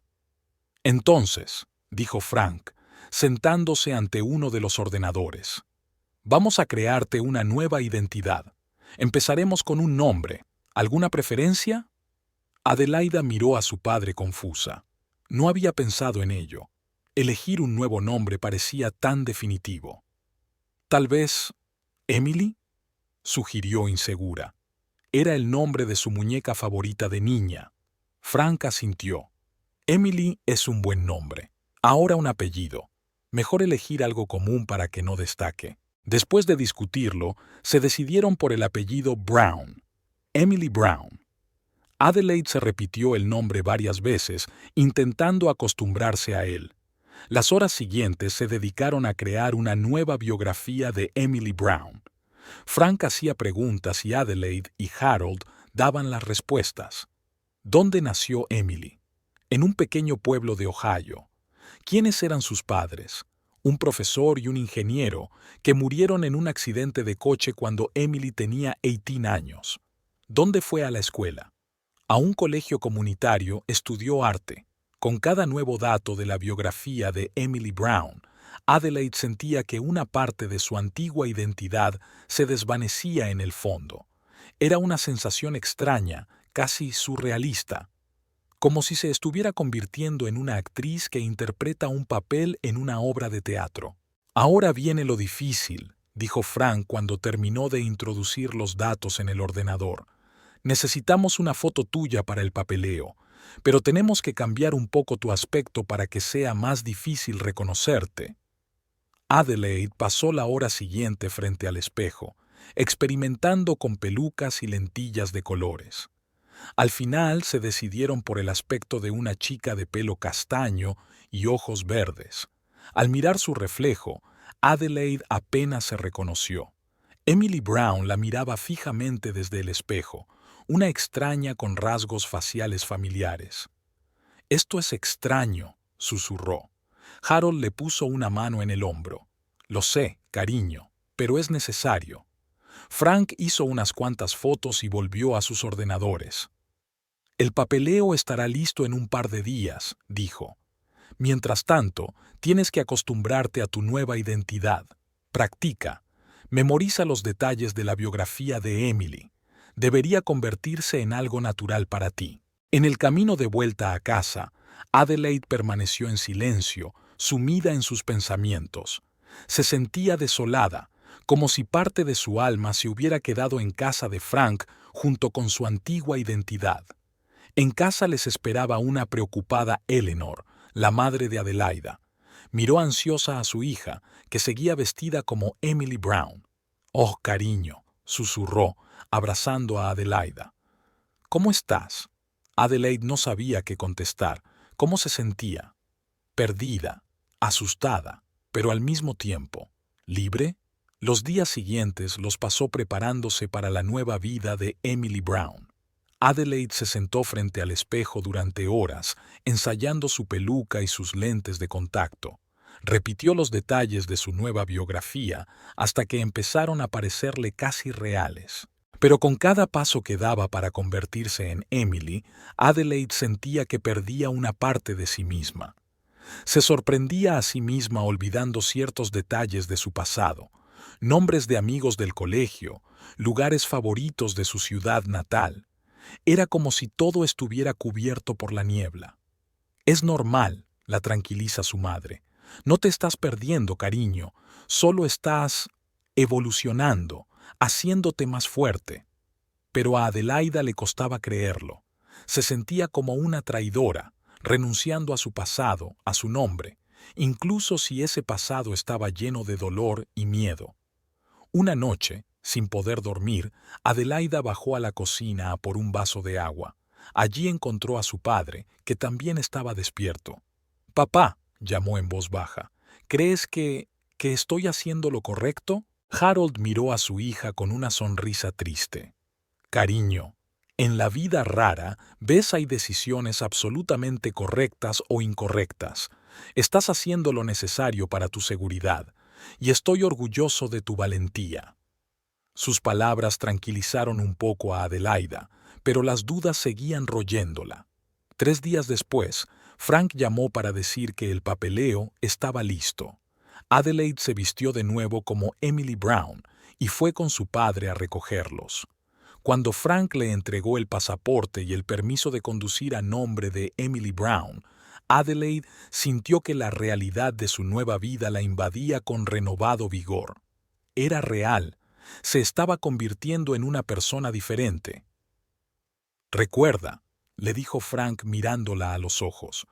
Entonces, dijo Frank, sentándose ante uno de los ordenadores, vamos a crearte una nueva identidad. Empezaremos con un nombre. ¿Alguna preferencia? Adelaida miró a su padre confusa. No había pensado en ello. Elegir un nuevo nombre parecía tan definitivo. Tal vez Emily, sugirió insegura. Era el nombre de su muñeca favorita de niña. Frank asintió. Emily es un buen nombre. Ahora un apellido. Mejor elegir algo común para que no destaque. Después de discutirlo, se decidieron por el apellido Brown. Emily Brown. Adelaide se repitió el nombre varias veces, intentando acostumbrarse a él. Las horas siguientes se dedicaron a crear una nueva biografía de Emily Brown. Frank hacía preguntas y Adelaide y Harold daban las respuestas. ¿Dónde nació Emily? En un pequeño pueblo de Ohio. ¿Quiénes eran sus padres? Un profesor y un ingeniero que murieron en un accidente de coche cuando Emily tenía 18 años. ¿Dónde fue a la escuela? A un colegio comunitario estudió arte. Con cada nuevo dato de la biografía de Emily Brown, Adelaide sentía que una parte de su antigua identidad se desvanecía en el fondo. Era una sensación extraña, casi surrealista, como si se estuviera convirtiendo en una actriz que interpreta un papel en una obra de teatro. Ahora viene lo difícil, dijo Frank cuando terminó de introducir los datos en el ordenador. Necesitamos una foto tuya para el papeleo, pero tenemos que cambiar un poco tu aspecto para que sea más difícil reconocerte. Adelaide pasó la hora siguiente frente al espejo, experimentando con pelucas y lentillas de colores. Al final se decidieron por el aspecto de una chica de pelo castaño y ojos verdes. Al mirar su reflejo, Adelaide apenas se reconoció. Emily Brown la miraba fijamente desde el espejo, una extraña con rasgos faciales familiares. «Esto es extraño», susurró. Harold le puso una mano en el hombro. «Lo sé, cariño, pero es necesario». Frank hizo unas cuantas fotos y volvió a sus ordenadores. «El papeleo estará listo en un par de días», dijo. «Mientras tanto, tienes que acostumbrarte a tu nueva identidad. Practica. Memoriza los detalles de la biografía de Emily. Debería convertirse en algo natural para ti». En el camino de vuelta a casa, Adelaide permaneció en silencio, sumida en sus pensamientos. Se sentía desolada, como si parte de su alma se hubiera quedado en casa de Frank junto con su antigua identidad. En casa les esperaba una preocupada Eleanor, la madre de Adelaida. Miró ansiosa a su hija, que seguía vestida como Emily Brown. «Oh, cariño», susurró, abrazando a Adelaida. «¿Cómo estás?» Adelaide no sabía qué contestar. ¿Cómo se sentía? Perdida, asustada, pero al mismo tiempo, ¿libre? Los días siguientes los pasó preparándose para la nueva vida de Emily Brown. Adelaide se sentó frente al espejo durante horas, ensayando su peluca y sus lentes de contacto. Repitió los detalles de su nueva biografía hasta que empezaron a parecerle casi reales. Pero con cada paso que daba para convertirse en Emily, Adelaide sentía que perdía una parte de sí misma. Se sorprendía a sí misma olvidando ciertos detalles de su pasado, nombres de amigos del colegio, lugares favoritos de su ciudad natal. Era como si todo estuviera cubierto por la niebla. «Es normal», la tranquiliza su madre. «No te estás perdiendo, cariño, solo estás evolucionando, haciéndote más fuerte». Pero a Adelaida le costaba creerlo. Se sentía como una traidora, renunciando a su pasado, a su nombre, incluso si ese pasado estaba lleno de dolor y miedo. Una noche, sin poder dormir, Adelaida bajó a la cocina a por un vaso de agua. Allí encontró a su padre, que también estaba despierto. «Papá», llamó en voz baja, «¿crees que estoy haciendo lo correcto?» Harold miró a su hija con una sonrisa triste. «Cariño, en la vida rara ves hay decisiones absolutamente correctas o incorrectas, Estás haciendo lo necesario para tu seguridad, y estoy orgulloso de tu valentía. Sus palabras tranquilizaron un poco a Adelaida, pero las dudas seguían royéndola. 3 días después, Frank llamó para decir que el papeleo estaba listo. Adelaide se vistió de nuevo como Emily Brown y fue con su padre a recogerlos. Cuando Frank le entregó el pasaporte y el permiso de conducir a nombre de Emily Brown, Adelaide sintió que la realidad de su nueva vida la invadía con renovado vigor. Era real. Se estaba convirtiendo en una persona diferente. «Recuerda», le dijo Frank mirándola a los ojos,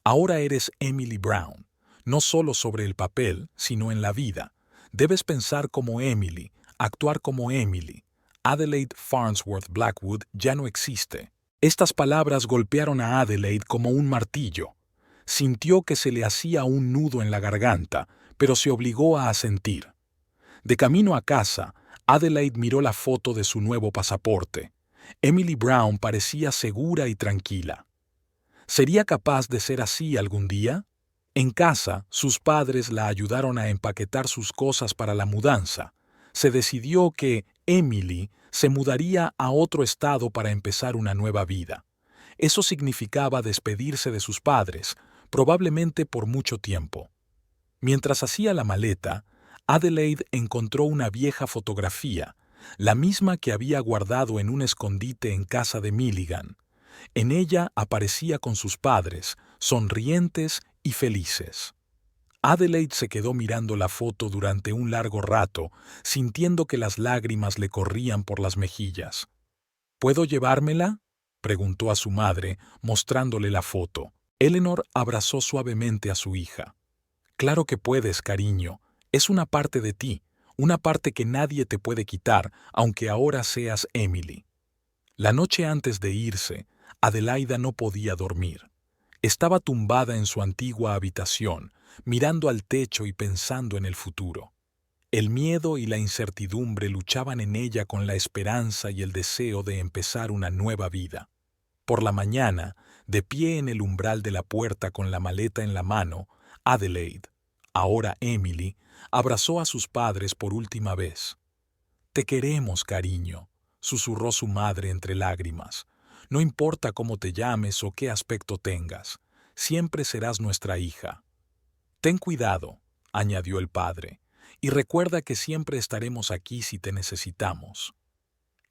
«ahora eres Emily Brown, no solo sobre el papel, sino en la vida. Debes pensar como Emily, actuar como Emily. Adelaide Farnsworth Blackwood ya no existe». Estas palabras golpearon a Adelaide como un martillo. Sintió que se le hacía un nudo en la garganta, pero se obligó a asentir. De camino a casa, Adelaide miró la foto de su nuevo pasaporte. Emily Brown parecía segura y tranquila. ¿Sería capaz de ser así algún día? En casa, sus padres la ayudaron a empaquetar sus cosas para la mudanza. Se decidió que Emily se mudaría a otro estado para empezar una nueva vida. Eso significaba despedirse de sus padres, probablemente por mucho tiempo. Mientras hacía la maleta, Adelaide encontró una vieja fotografía, la misma que había guardado en un escondite en casa de Milligan. En ella aparecía con sus padres, sonrientes y felices. Adelaide se quedó mirando la foto durante un largo rato, sintiendo que las lágrimas le corrían por las mejillas. «¿Puedo llevármela?», preguntó a su madre, mostrándole la foto. Eleanor abrazó suavemente a su hija. «Claro que puedes, cariño. Es una parte de ti, una parte que nadie te puede quitar, aunque ahora seas Emily». La noche antes de irse, Adelaida no podía dormir. Estaba tumbada en su antigua habitación, mirando al techo y pensando en el futuro. El miedo y la incertidumbre luchaban en ella con la esperanza y el deseo de empezar una nueva vida. Por la mañana, de pie en el umbral de la puerta con la maleta en la mano, Adelaide, ahora Emily, abrazó a sus padres por última vez. «Te queremos, cariño», susurró su madre entre lágrimas. «No importa cómo te llames o qué aspecto tengas, siempre serás nuestra hija». «Ten cuidado», añadió el padre, «y recuerda que siempre estaremos aquí si te necesitamos».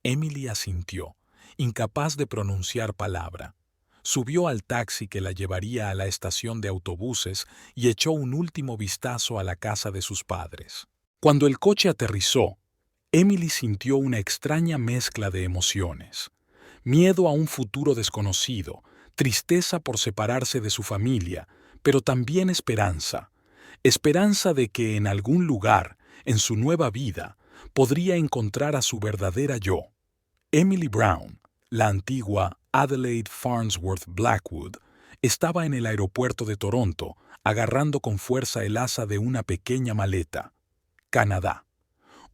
Emily asintió, incapaz de pronunciar palabra. Subió al taxi que la llevaría a la estación de autobuses y echó un último vistazo a la casa de sus padres. Cuando el coche aterrizó, Emily sintió una extraña mezcla de emociones. Miedo a un futuro desconocido, tristeza por separarse de su familia, pero también esperanza. Esperanza de que en algún lugar, en su nueva vida, podría encontrar a su verdadera yo. Emily Brown, la antigua Adelaide Farnsworth Blackwood, estaba en el aeropuerto de Toronto, agarrando con fuerza el asa de una pequeña maleta. Canadá.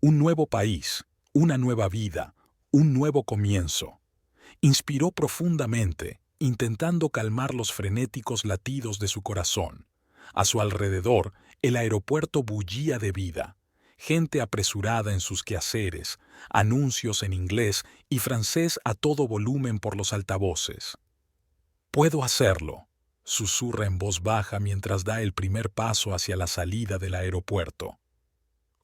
Un nuevo país, una nueva vida, un nuevo comienzo. Inspiró profundamente, intentando calmar los frenéticos latidos de su corazón. A su alrededor, el aeropuerto bullía de vida. Gente apresurada en sus quehaceres, anuncios en inglés y francés a todo volumen por los altavoces. «Puedo hacerlo», susurra en voz baja mientras da el primer paso hacia la salida del aeropuerto.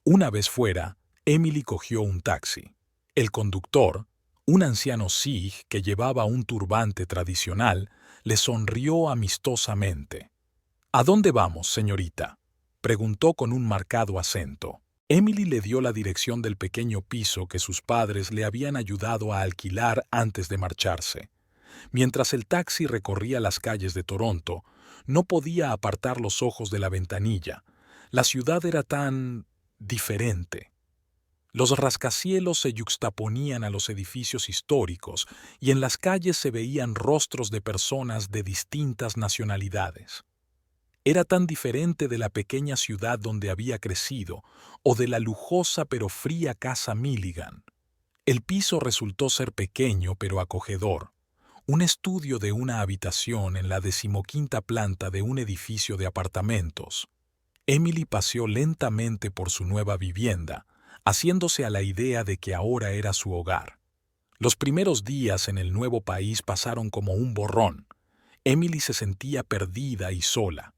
Una vez fuera, Emily cogió un taxi. El conductor, un anciano Sikh que llevaba un turbante tradicional, le sonrió amistosamente. «¿A dónde vamos, señorita?», preguntó con un marcado acento. Emily le dio la dirección del pequeño piso que sus padres le habían ayudado a alquilar antes de marcharse. Mientras el taxi recorría las calles de Toronto, no podía apartar los ojos de la ventanilla. La ciudad era tan diferente. Los rascacielos se yuxtaponían a los edificios históricos y en las calles se veían rostros de personas de distintas nacionalidades. Era tan diferente de la pequeña ciudad donde había crecido o de la lujosa pero fría casa Milligan. El piso resultó ser pequeño pero acogedor. un estudio de una habitación en la 15ª planta de un edificio de apartamentos. Emily paseó lentamente por su nueva vivienda, haciéndose a la idea de que ahora era su hogar. Los primeros días en el nuevo país pasaron como un borrón. Emily se sentía perdida y sola.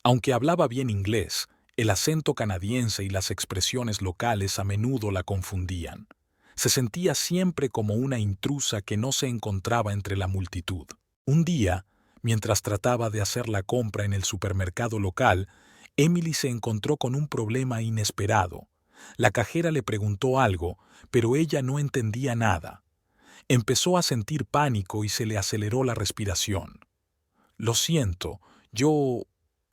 Aunque hablaba bien inglés, el acento canadiense y las expresiones locales a menudo la confundían. Se sentía siempre como una intrusa que no se encontraba entre la multitud. Un día, mientras trataba de hacer la compra en el supermercado local, Emily se encontró con un problema inesperado. La cajera le preguntó algo, pero ella no entendía nada. Empezó a sentir pánico y se le aceleró la respiración. «Lo siento, yo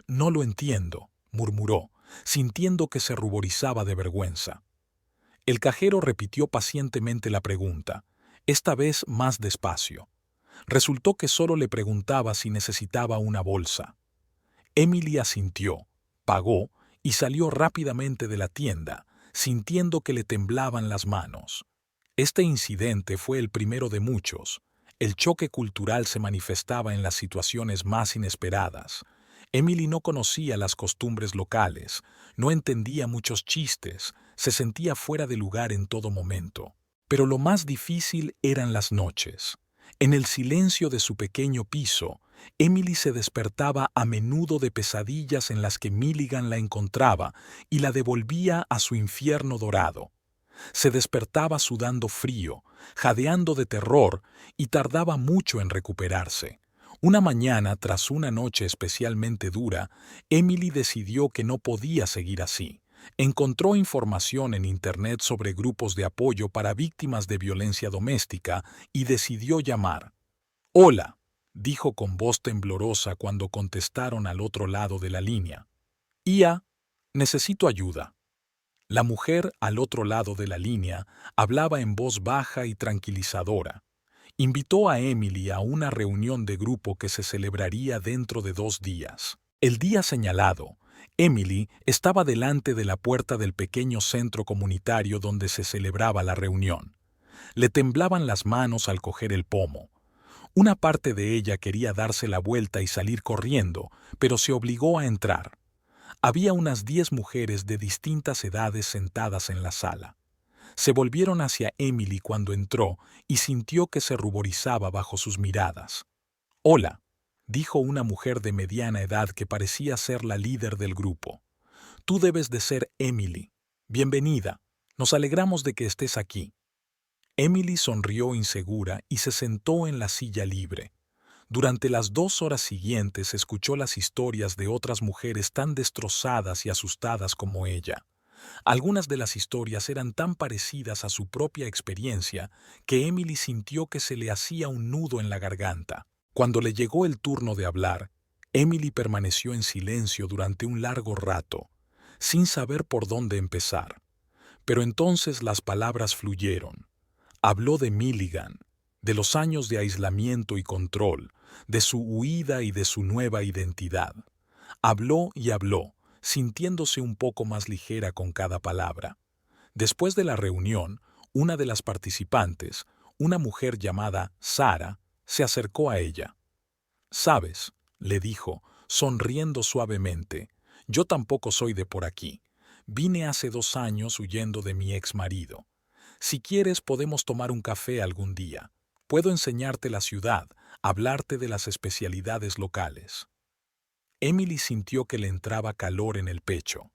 no lo entiendo», murmuró, sintiendo que se ruborizaba de vergüenza. El cajero repitió pacientemente la pregunta, esta vez más despacio. Resultó que solo le preguntaba si necesitaba una bolsa. Emily asintió, pagó y salió rápidamente de la tienda, sintiendo que le temblaban las manos. Este incidente fue el primero de muchos. El choque cultural se manifestaba en las situaciones más inesperadas. Emily no conocía las costumbres locales, no entendía muchos chistes, se sentía fuera de lugar en todo momento. Pero lo más difícil eran las noches. En el silencio de su pequeño piso, Emily se despertaba a menudo de pesadillas en las que Milligan la encontraba y la devolvía a su infierno dorado. Se despertaba sudando frío, jadeando de terror y tardaba mucho en recuperarse. Una mañana, tras una noche especialmente dura, Emily decidió que no podía seguir así. Encontró información en Internet sobre grupos de apoyo para víctimas de violencia doméstica y decidió llamar. «Hola», dijo con voz temblorosa cuando contestaron al otro lado de la línea. «Ia, necesito ayuda». La mujer al otro lado de la línea hablaba en voz baja y tranquilizadora. Invitó a Emily a una reunión de grupo que se celebraría dentro de 2 días. El día señalado, Emily estaba delante de la puerta del pequeño centro comunitario donde se celebraba la reunión. Le temblaban las manos al coger el pomo. Una parte de ella quería darse la vuelta y salir corriendo, pero se obligó a entrar. Había unas 10 mujeres de distintas edades sentadas en la sala. Se volvieron hacia Emily cuando entró y sintió que se ruborizaba bajo sus miradas. «Hola», dijo una mujer de mediana edad que parecía ser la líder del grupo. «Tú debes de ser Emily. Bienvenida. Nos alegramos de que estés aquí». Emily sonrió insegura y se sentó en la silla libre. Durante las 2 horas siguientes escuchó las historias de otras mujeres tan destrozadas y asustadas como ella. Algunas de las historias eran tan parecidas a su propia experiencia que Emily sintió que se le hacía un nudo en la garganta. Cuando le llegó el turno de hablar, Emily permaneció en silencio durante un largo rato, sin saber por dónde empezar. Pero entonces las palabras fluyeron. Habló de Milligan, de los años de aislamiento y control, de su huida y de su nueva identidad. Habló y habló, sintiéndose un poco más ligera con cada palabra. Después de la reunión, una de las participantes, una mujer llamada Sara, se acercó a ella. «Sabes», le dijo, sonriendo suavemente, «yo tampoco soy de por aquí. Vine hace 2 años huyendo de mi exmarido. Si quieres podemos tomar un café algún día. Puedo enseñarte la ciudad, hablarte de las especialidades locales». Emily sintió que le entraba calor en el pecho.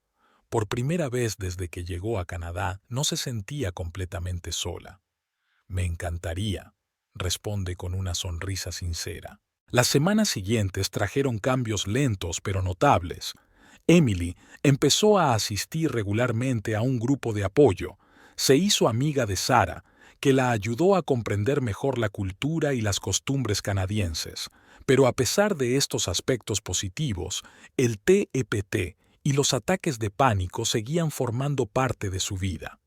Por primera vez desde que llegó a Canadá, no se sentía completamente sola. «Me encantaría», responde con una sonrisa sincera. Las semanas siguientes trajeron cambios lentos pero notables. Emily empezó a asistir regularmente a un grupo de apoyo. Se hizo amiga de Sara, que la ayudó a comprender mejor la cultura y las costumbres canadienses. Pero a pesar de estos aspectos positivos, el TEPT y los ataques de pánico seguían formando parte de su vida.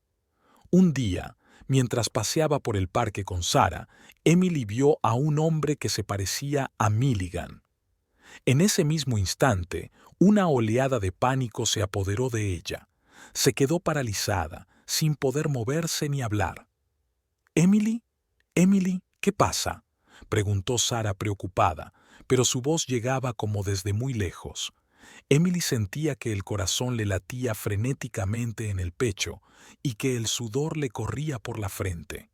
Un día, mientras paseaba por el parque con Sara, Emily vio a un hombre que se parecía a Milligan. En ese mismo instante, una oleada de pánico se apoderó de ella. Se quedó paralizada, sin poder moverse ni hablar. «Emily, Emily, ¿qué pasa? preguntó Sara preocupada, pero su voz llegaba como desde muy lejos. Emily sentía que el corazón le latía frenéticamente en el pecho y que el sudor le corría por la frente.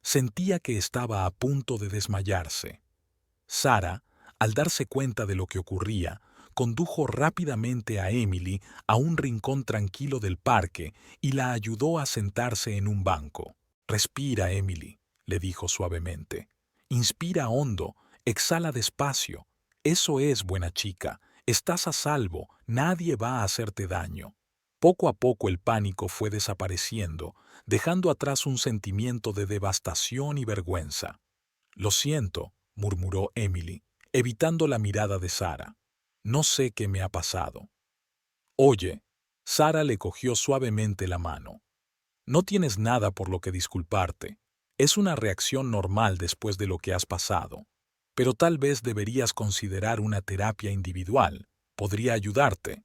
Sentía que estaba a punto de desmayarse. Sara, al darse cuenta de lo que ocurría, condujo rápidamente a Emily a un rincón tranquilo del parque y la ayudó a sentarse en un banco. «Respira, Emily», le dijo suavemente. «Inspira hondo, exhala despacio. Eso es, buena chica. Estás a salvo, nadie va a hacerte daño». Poco a poco el pánico fue desapareciendo, dejando atrás un sentimiento de devastación y vergüenza. «Lo siento», murmuró Emily, evitando la mirada de Sara. «No sé qué me ha pasado». «Oye», Sara le cogió suavemente la mano. «No tienes nada por lo que disculparte. Es una reacción normal después de lo que has pasado. Pero tal vez deberías considerar una terapia individual. Podría ayudarte».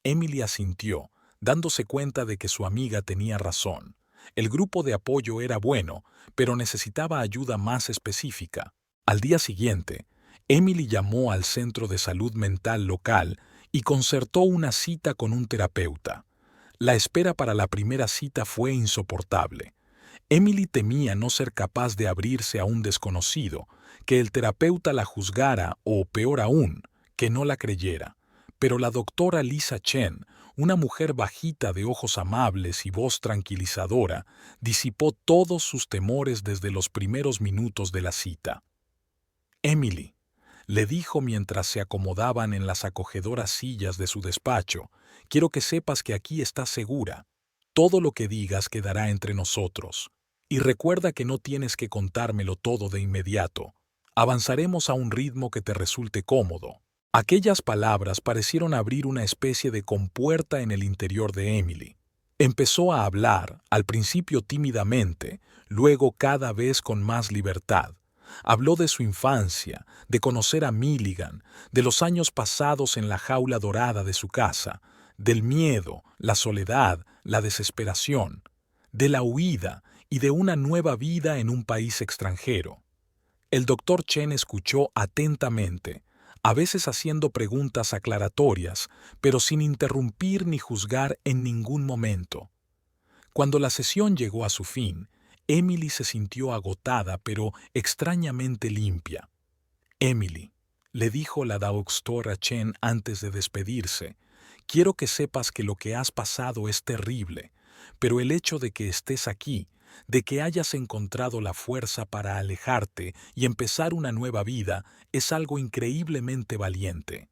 Emily asintió, dándose cuenta de que su amiga tenía razón. El grupo de apoyo era bueno, pero necesitaba ayuda más específica. Al día siguiente, Emily llamó al centro de salud mental local y concertó una cita con un terapeuta. La espera para la primera cita fue insoportable. Emily temía no ser capaz de abrirse a un desconocido, que el terapeuta la juzgara o, peor aún, que no la creyera. Pero la doctora Lisa Chen, una mujer bajita de ojos amables y voz tranquilizadora, disipó todos sus temores desde los primeros minutos de la cita. «Emily», le dijo mientras se acomodaban en las acogedoras sillas de su despacho, «quiero que sepas que aquí estás segura. Todo lo que digas quedará entre nosotros. Y recuerda que no tienes que contármelo todo de inmediato. Avanzaremos a un ritmo que te resulte cómodo». Aquellas palabras parecieron abrir una especie de compuerta en el interior de Emily. Empezó a hablar, al principio tímidamente, luego cada vez con más libertad. Habló de su infancia, de conocer a Milligan, de los años pasados en la jaula dorada de su casa, del miedo, la soledad, la desesperación, de la huida y de una nueva vida en un país extranjero. El doctor Chen escuchó atentamente, a veces haciendo preguntas aclaratorias, pero sin interrumpir ni juzgar en ningún momento. Cuando la sesión llegó a su fin, Emily se sintió agotada pero extrañamente limpia. «Emily», le dijo la doctora Chen antes de despedirse, «quiero que sepas que lo que has pasado es terrible, pero el hecho de que estés aquí, de que hayas encontrado la fuerza para alejarte y empezar una nueva vida, es algo increíblemente valiente.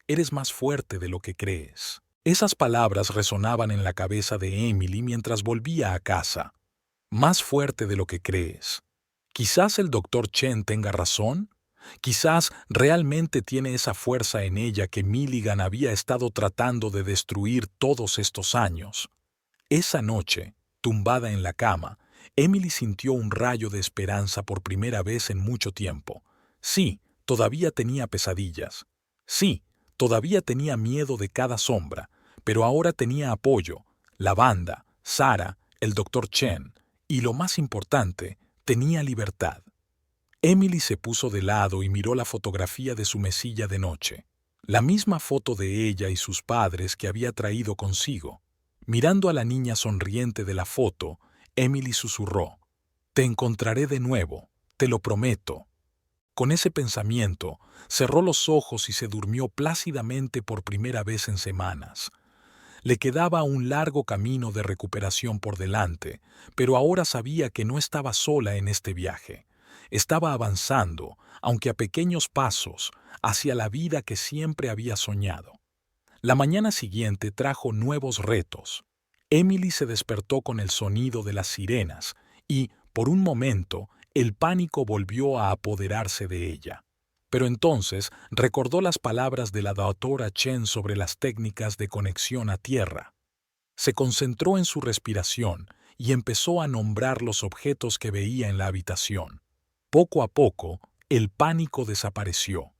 Eres más fuerte de lo que crees». Esas palabras resonaban en la cabeza de Emily mientras volvía a casa. «Más fuerte de lo que crees». Quizás el doctor Chen tenga razón. Quizás realmente tiene esa fuerza en ella que Milligan había estado tratando de destruir todos estos años. Esa noche, tumbada en la cama, Emily sintió un rayo de esperanza por primera vez en mucho tiempo. Sí, todavía tenía pesadillas. Sí, todavía tenía miedo de cada sombra, pero ahora tenía apoyo, la banda, Sara, el doctor Chen, y lo más importante, tenía libertad. Emily se puso de lado y miró la fotografía de su mesilla de noche, la misma foto de ella y sus padres que había traído consigo. Mirando a la niña sonriente de la foto, Emily susurró, «Te encontraré de nuevo, te lo prometo». Con ese pensamiento, cerró los ojos y se durmió plácidamente por primera vez en semanas. Le quedaba un largo camino de recuperación por delante, pero ahora sabía que no estaba sola en este viaje. Estaba avanzando, aunque a pequeños pasos, hacia la vida que siempre había soñado. La mañana siguiente trajo nuevos retos. Emily se despertó con el sonido de las sirenas y, por un momento, el pánico volvió a apoderarse de ella. Pero entonces recordó las palabras de la doctora Chen sobre las técnicas de conexión a tierra. Se concentró en su respiración y empezó a nombrar los objetos que veía en la habitación. Poco a poco, el pánico desapareció.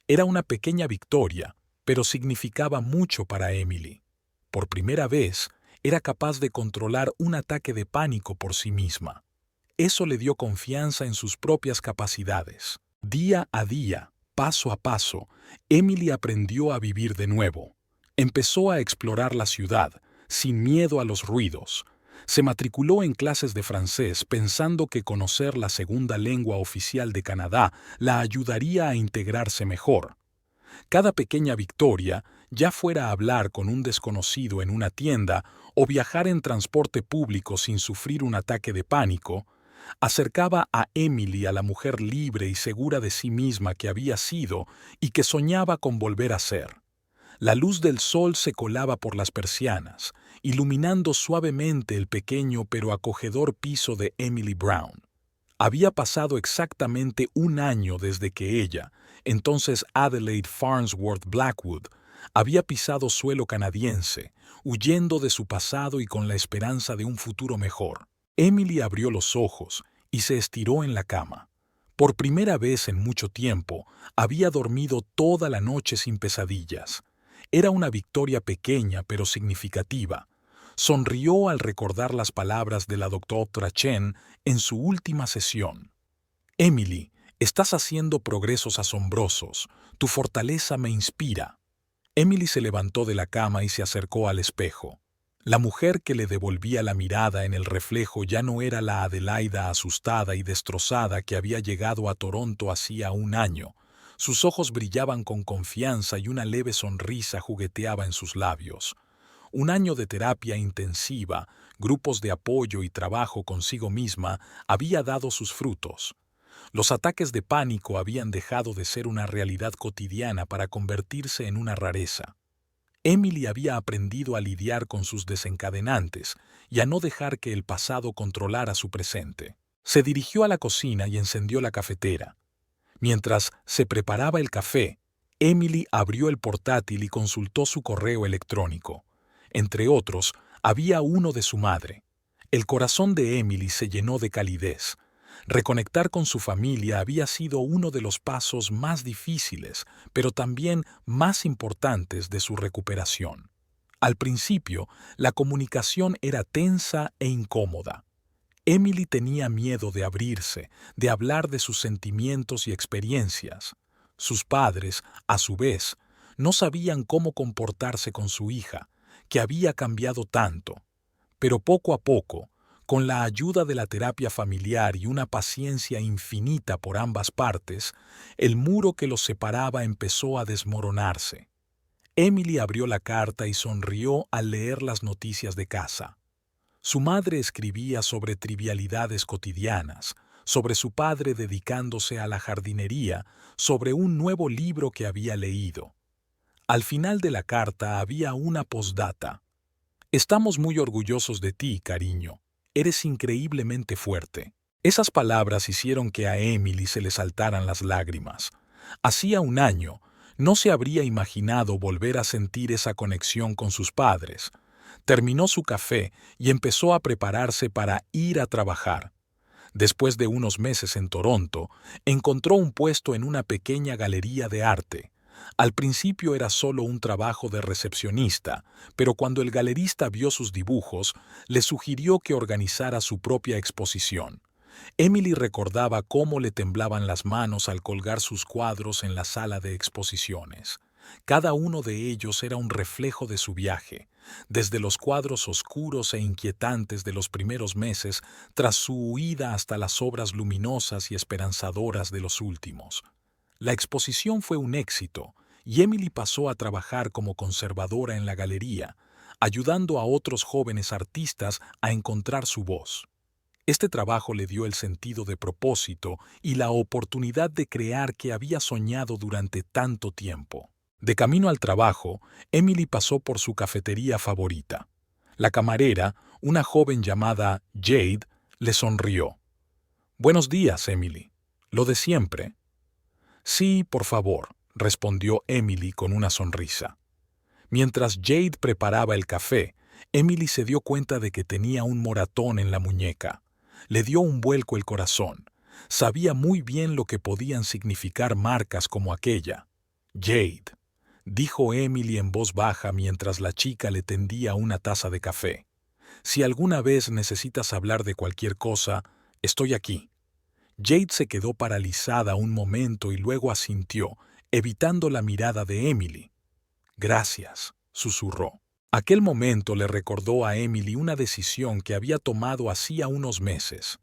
Era una pequeña victoria, pero significaba mucho para Emily. Por primera vez, era capaz de controlar un ataque de pánico por sí misma. Eso le dio confianza en sus propias capacidades. Día a día, paso a paso, Emily aprendió a vivir de nuevo. Empezó a explorar la ciudad, sin miedo a los ruidos. Se matriculó en clases de francés pensando que conocer la segunda lengua oficial de Canadá la ayudaría a integrarse mejor. Cada pequeña victoria, ya fuera hablar con un desconocido en una tienda o viajar en transporte público sin sufrir un ataque de pánico, acercaba a Emily a la mujer libre y segura de sí misma que había sido y que soñaba con volver a ser. La luz del sol se colaba por las persianas, iluminando suavemente el pequeño pero acogedor piso de Emily Brown. Había pasado exactamente un año desde que ella, entonces Adelaide Farnsworth Blackwood, había pisado suelo canadiense, huyendo de su pasado y con la esperanza de un futuro mejor. Emily abrió los ojos y se estiró en la cama. Por primera vez en mucho tiempo, había dormido toda la noche sin pesadillas. Era una victoria pequeña pero significativa. Sonrió al recordar las palabras de la doctora Chen en su última sesión. Emily, estás haciendo progresos asombrosos. Tu fortaleza me inspira. Emily se levantó de la cama y se acercó al espejo. La mujer que le devolvía la mirada en el reflejo ya no era la Adelaida asustada y destrozada que había llegado a Toronto hacía un año. Sus ojos brillaban con confianza y una leve sonrisa jugueteaba en sus labios. Un año de terapia intensiva, grupos de apoyo y trabajo consigo misma había dado sus frutos. Los ataques de pánico habían dejado de ser una realidad cotidiana para convertirse en una rareza. Emily había aprendido a lidiar con sus desencadenantes y a no dejar que el pasado controlara su presente. Se dirigió a la cocina y encendió la cafetera. Mientras se preparaba el café, Emily abrió el portátil y consultó su correo electrónico. Entre otros, había uno de su madre. El corazón de Emily se llenó de calidez. Reconectar con su familia había sido uno de los pasos más difíciles, pero también más importantes de su recuperación. Al principio, la comunicación era tensa e incómoda. Emily tenía miedo de abrirse, de hablar de sus sentimientos y experiencias. Sus padres, a su vez, no sabían cómo comportarse con su hija, que había cambiado tanto. Pero poco a poco, con la ayuda de la terapia familiar y una paciencia infinita por ambas partes, el muro que los separaba empezó a desmoronarse. Emily abrió la carta y sonrió al leer las noticias de casa. Su madre escribía sobre trivialidades cotidianas, sobre su padre dedicándose a la jardinería, sobre un nuevo libro que había leído. Al final de la carta había una postdata. Estamos muy orgullosos de ti, cariño. Eres increíblemente fuerte. Esas palabras hicieron que a Emily se le saltaran las lágrimas. Hacía un año, no se habría imaginado volver a sentir esa conexión con sus padres. Terminó su café y empezó a prepararse para ir a trabajar. Después de unos meses en Toronto, encontró un puesto en una pequeña galería de arte. Al principio era solo un trabajo de recepcionista, pero cuando el galerista vio sus dibujos, le sugirió que organizara su propia exposición. Emily recordaba cómo le temblaban las manos al colgar sus cuadros en la sala de exposiciones. Cada uno de ellos era un reflejo de su viaje, desde los cuadros oscuros e inquietantes de los primeros meses tras su huida hasta las obras luminosas y esperanzadoras de los últimos. La exposición fue un éxito y Emily pasó a trabajar como conservadora en la galería, ayudando a otros jóvenes artistas a encontrar su voz. Este trabajo le dio el sentido de propósito y la oportunidad de crear que había soñado durante tanto tiempo. De camino al trabajo, Emily pasó por su cafetería favorita. La camarera, una joven llamada Jade, le sonrió. «Buenos días, Emily. ¿Lo de siempre?» «Sí, por favor», respondió Emily con una sonrisa. Mientras Jade preparaba el café, Emily se dio cuenta de que tenía un moratón en la muñeca. Le dio un vuelco el corazón. Sabía muy bien lo que podían significar marcas como aquella. «Jade», dijo Emily en voz baja mientras la chica le tendía una taza de café. «Si alguna vez necesitas hablar de cualquier cosa, Estoy aquí. Jade se quedó paralizada un momento y luego asintió, evitando la mirada de Emily. Gracias, susurró. Aquel momento le recordó a Emily una decisión que había tomado hacía unos meses.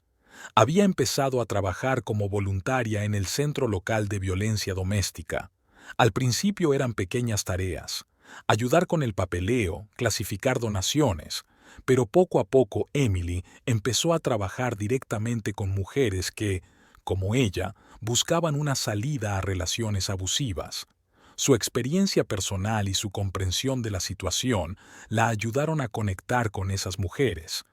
Había empezado a trabajar como voluntaria en el Centro Local de Violencia Doméstica. Al principio eran pequeñas tareas, ayudar con el papeleo, clasificar donaciones, pero poco a poco Emily empezó a trabajar directamente con mujeres que, como ella, buscaban una salida a relaciones abusivas. Su experiencia personal y su comprensión de la situación la ayudaron a conectar con esas mujeres.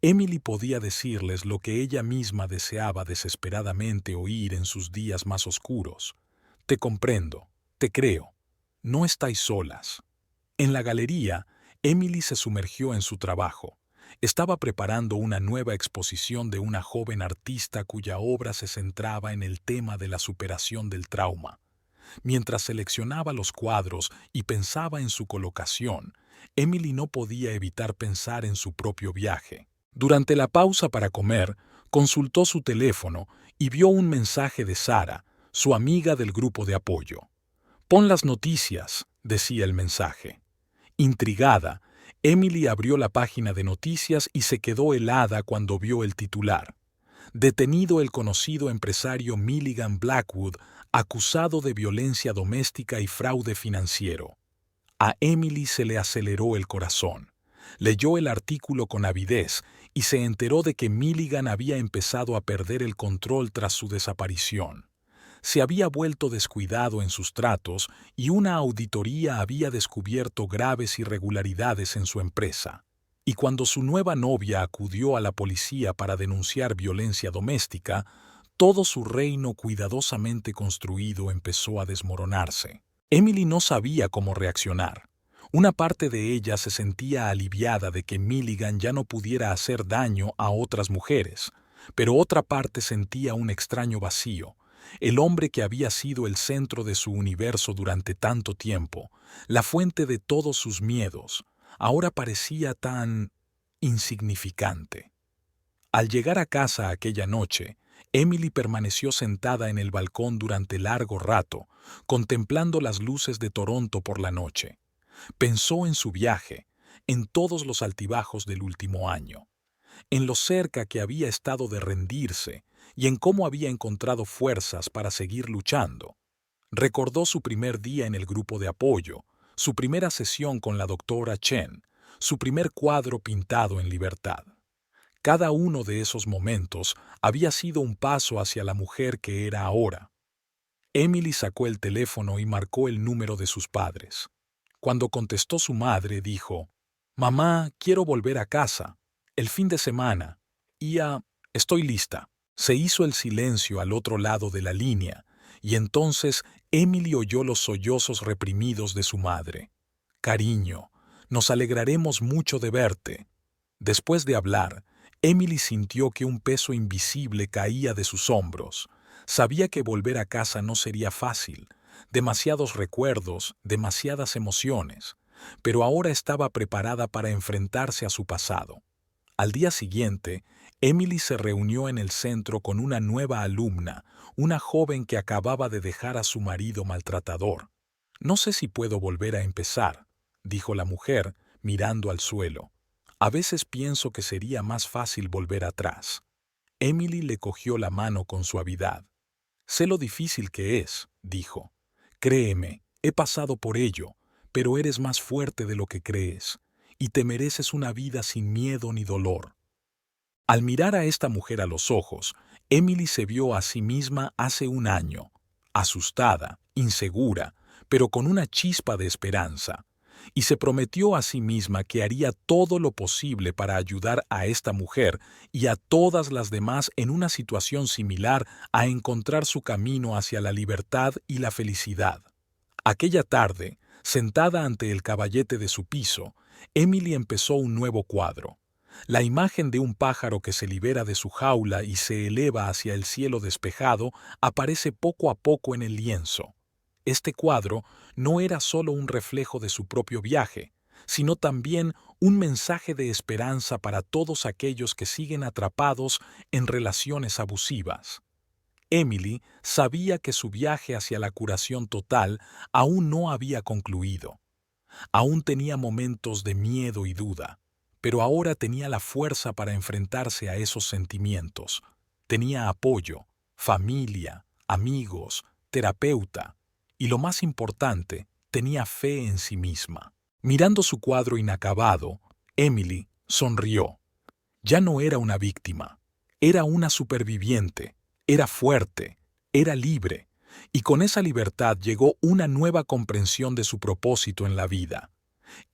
Emily podía decirles lo que ella misma deseaba desesperadamente oír en sus días más oscuros. Te comprendo, te creo. No estáis solas. En la galería, Emily se sumergió en su trabajo. Estaba preparando una nueva exposición de una joven artista cuya obra se centraba en el tema de la superación del trauma. Mientras seleccionaba los cuadros y pensaba en su colocación, Emily no podía evitar pensar en su propio viaje. Durante la pausa para comer, consultó su teléfono y vio un mensaje de Sara, su amiga del grupo de apoyo. «Pon las noticias», decía el mensaje. Intrigada, Emily abrió la página de noticias y se quedó helada cuando vio el titular. Detenido el conocido empresario Milligan Blackwood, acusado de violencia doméstica y fraude financiero. A Emily se le aceleró el corazón. Leyó el artículo con avidez y se enteró de que Milligan había empezado a perder el control tras su desaparición. Se había vuelto descuidado en sus tratos y una auditoría había descubierto graves irregularidades en su empresa. Y cuando su nueva novia acudió a la policía para denunciar violencia doméstica, todo su reino cuidadosamente construido empezó a desmoronarse. Emily no sabía cómo reaccionar. Una parte de ella se sentía aliviada de que Milligan ya no pudiera hacer daño a otras mujeres, pero otra parte sentía un extraño vacío. El hombre que había sido el centro de su universo durante tanto tiempo, la fuente de todos sus miedos, ahora parecía tan insignificante. Al llegar a casa aquella noche, Emily permaneció sentada en el balcón durante largo rato, contemplando las luces de Toronto por la noche. Pensó en su viaje, en todos los altibajos del último año, en lo cerca que había estado de rendirse y en cómo había encontrado fuerzas para seguir luchando. Recordó su primer día en el grupo de apoyo, su primera sesión con la doctora Chen, su primer cuadro pintado en libertad. Cada uno de esos momentos había sido un paso hacia la mujer que era ahora. Emily sacó el teléfono y marcó el número de sus padres. Cuando contestó su madre, dijo: «Mamá, quiero volver a casa. El fin de semana. Estoy lista». Se hizo el silencio al otro lado de la línea, y entonces Emily oyó los sollozos reprimidos de su madre. «Cariño, nos alegraremos mucho de verte». Después de hablar, Emily sintió que un peso invisible caía de sus hombros. Sabía que volver a casa no sería fácil. Demasiados recuerdos, demasiadas emociones. Pero ahora estaba preparada para enfrentarse a su pasado. Al día siguiente, Emily se reunió en el centro con una nueva alumna, una joven que acababa de dejar a su marido maltratador. «No sé si puedo volver a empezar», dijo la mujer, mirando al suelo. «A veces pienso que sería más fácil volver atrás». Emily le cogió la mano con suavidad. «Sé lo difícil que es», dijo. «Créeme, he pasado por ello, pero eres más fuerte de lo que crees, y te mereces una vida sin miedo ni dolor». Al mirar a esta mujer a los ojos, Emily se vio a sí misma hace un año, asustada, insegura, pero con una chispa de esperanza, y se prometió a sí misma que haría todo lo posible para ayudar a esta mujer y a todas las demás en una situación similar a encontrar su camino hacia la libertad y la felicidad. Aquella tarde, sentada ante el caballete de su piso, Emily empezó un nuevo cuadro. La imagen de un pájaro que se libera de su jaula y se eleva hacia el cielo despejado aparece poco a poco en el lienzo. Este cuadro no era solo un reflejo de su propio viaje, sino también un mensaje de esperanza para todos aquellos que siguen atrapados en relaciones abusivas. Emily sabía que su viaje hacia la curación total aún no había concluido. Aún tenía momentos de miedo y duda, pero ahora tenía la fuerza para enfrentarse a esos sentimientos. Tenía apoyo, familia, amigos, terapeuta y, lo más importante, tenía fe en sí misma. Mirando su cuadro inacabado, Emily sonrió. Ya no era una víctima, era una superviviente, era fuerte, era libre, y con esa libertad llegó una nueva comprensión de su propósito en la vida.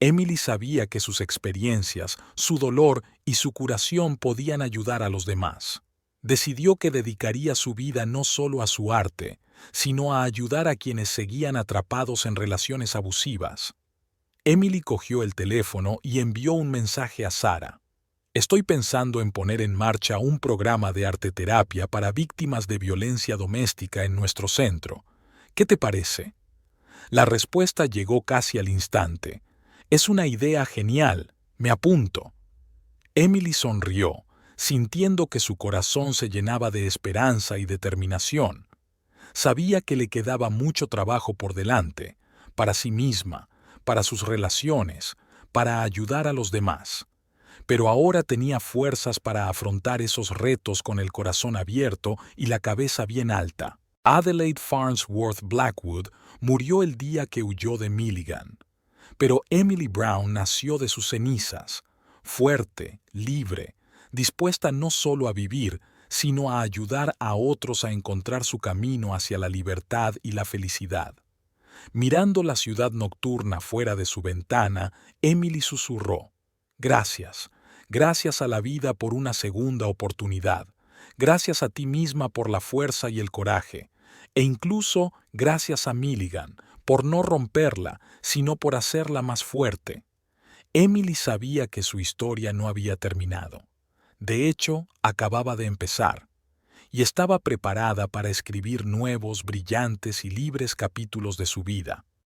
Emily sabía que sus experiencias, su dolor y su curación podían ayudar a los demás. Decidió que dedicaría su vida no solo a su arte, sino a ayudar a quienes seguían atrapados en relaciones abusivas. Emily cogió el teléfono y envió un mensaje a Sara. Estoy pensando en poner en marcha un programa de arteterapia para víctimas de violencia doméstica en nuestro centro. ¿Qué te parece? La respuesta llegó casi al instante. Es una idea genial, me apunto. Emily sonrió, sintiendo que su corazón se llenaba de esperanza y determinación. Sabía que le quedaba mucho trabajo por delante, para sí misma, para sus relaciones, para ayudar a los demás. Pero ahora tenía fuerzas para afrontar esos retos con el corazón abierto y la cabeza bien alta. Adelaide Farnsworth Blackwood murió el día que huyó de Milligan. Pero Emily Brown nació de sus cenizas, fuerte, libre, dispuesta no solo a vivir, sino a ayudar a otros a encontrar su camino hacia la libertad y la felicidad. Mirando la ciudad nocturna fuera de su ventana, Emily susurró: «Gracias, gracias a la vida por una segunda oportunidad, gracias a ti misma por la fuerza y el coraje, e incluso gracias a Milligan, por no romperla, sino por hacerla más fuerte». Emily sabía que su historia no había terminado. De hecho, acababa de empezar, y estaba preparada para escribir nuevos, brillantes y libres capítulos de su vida.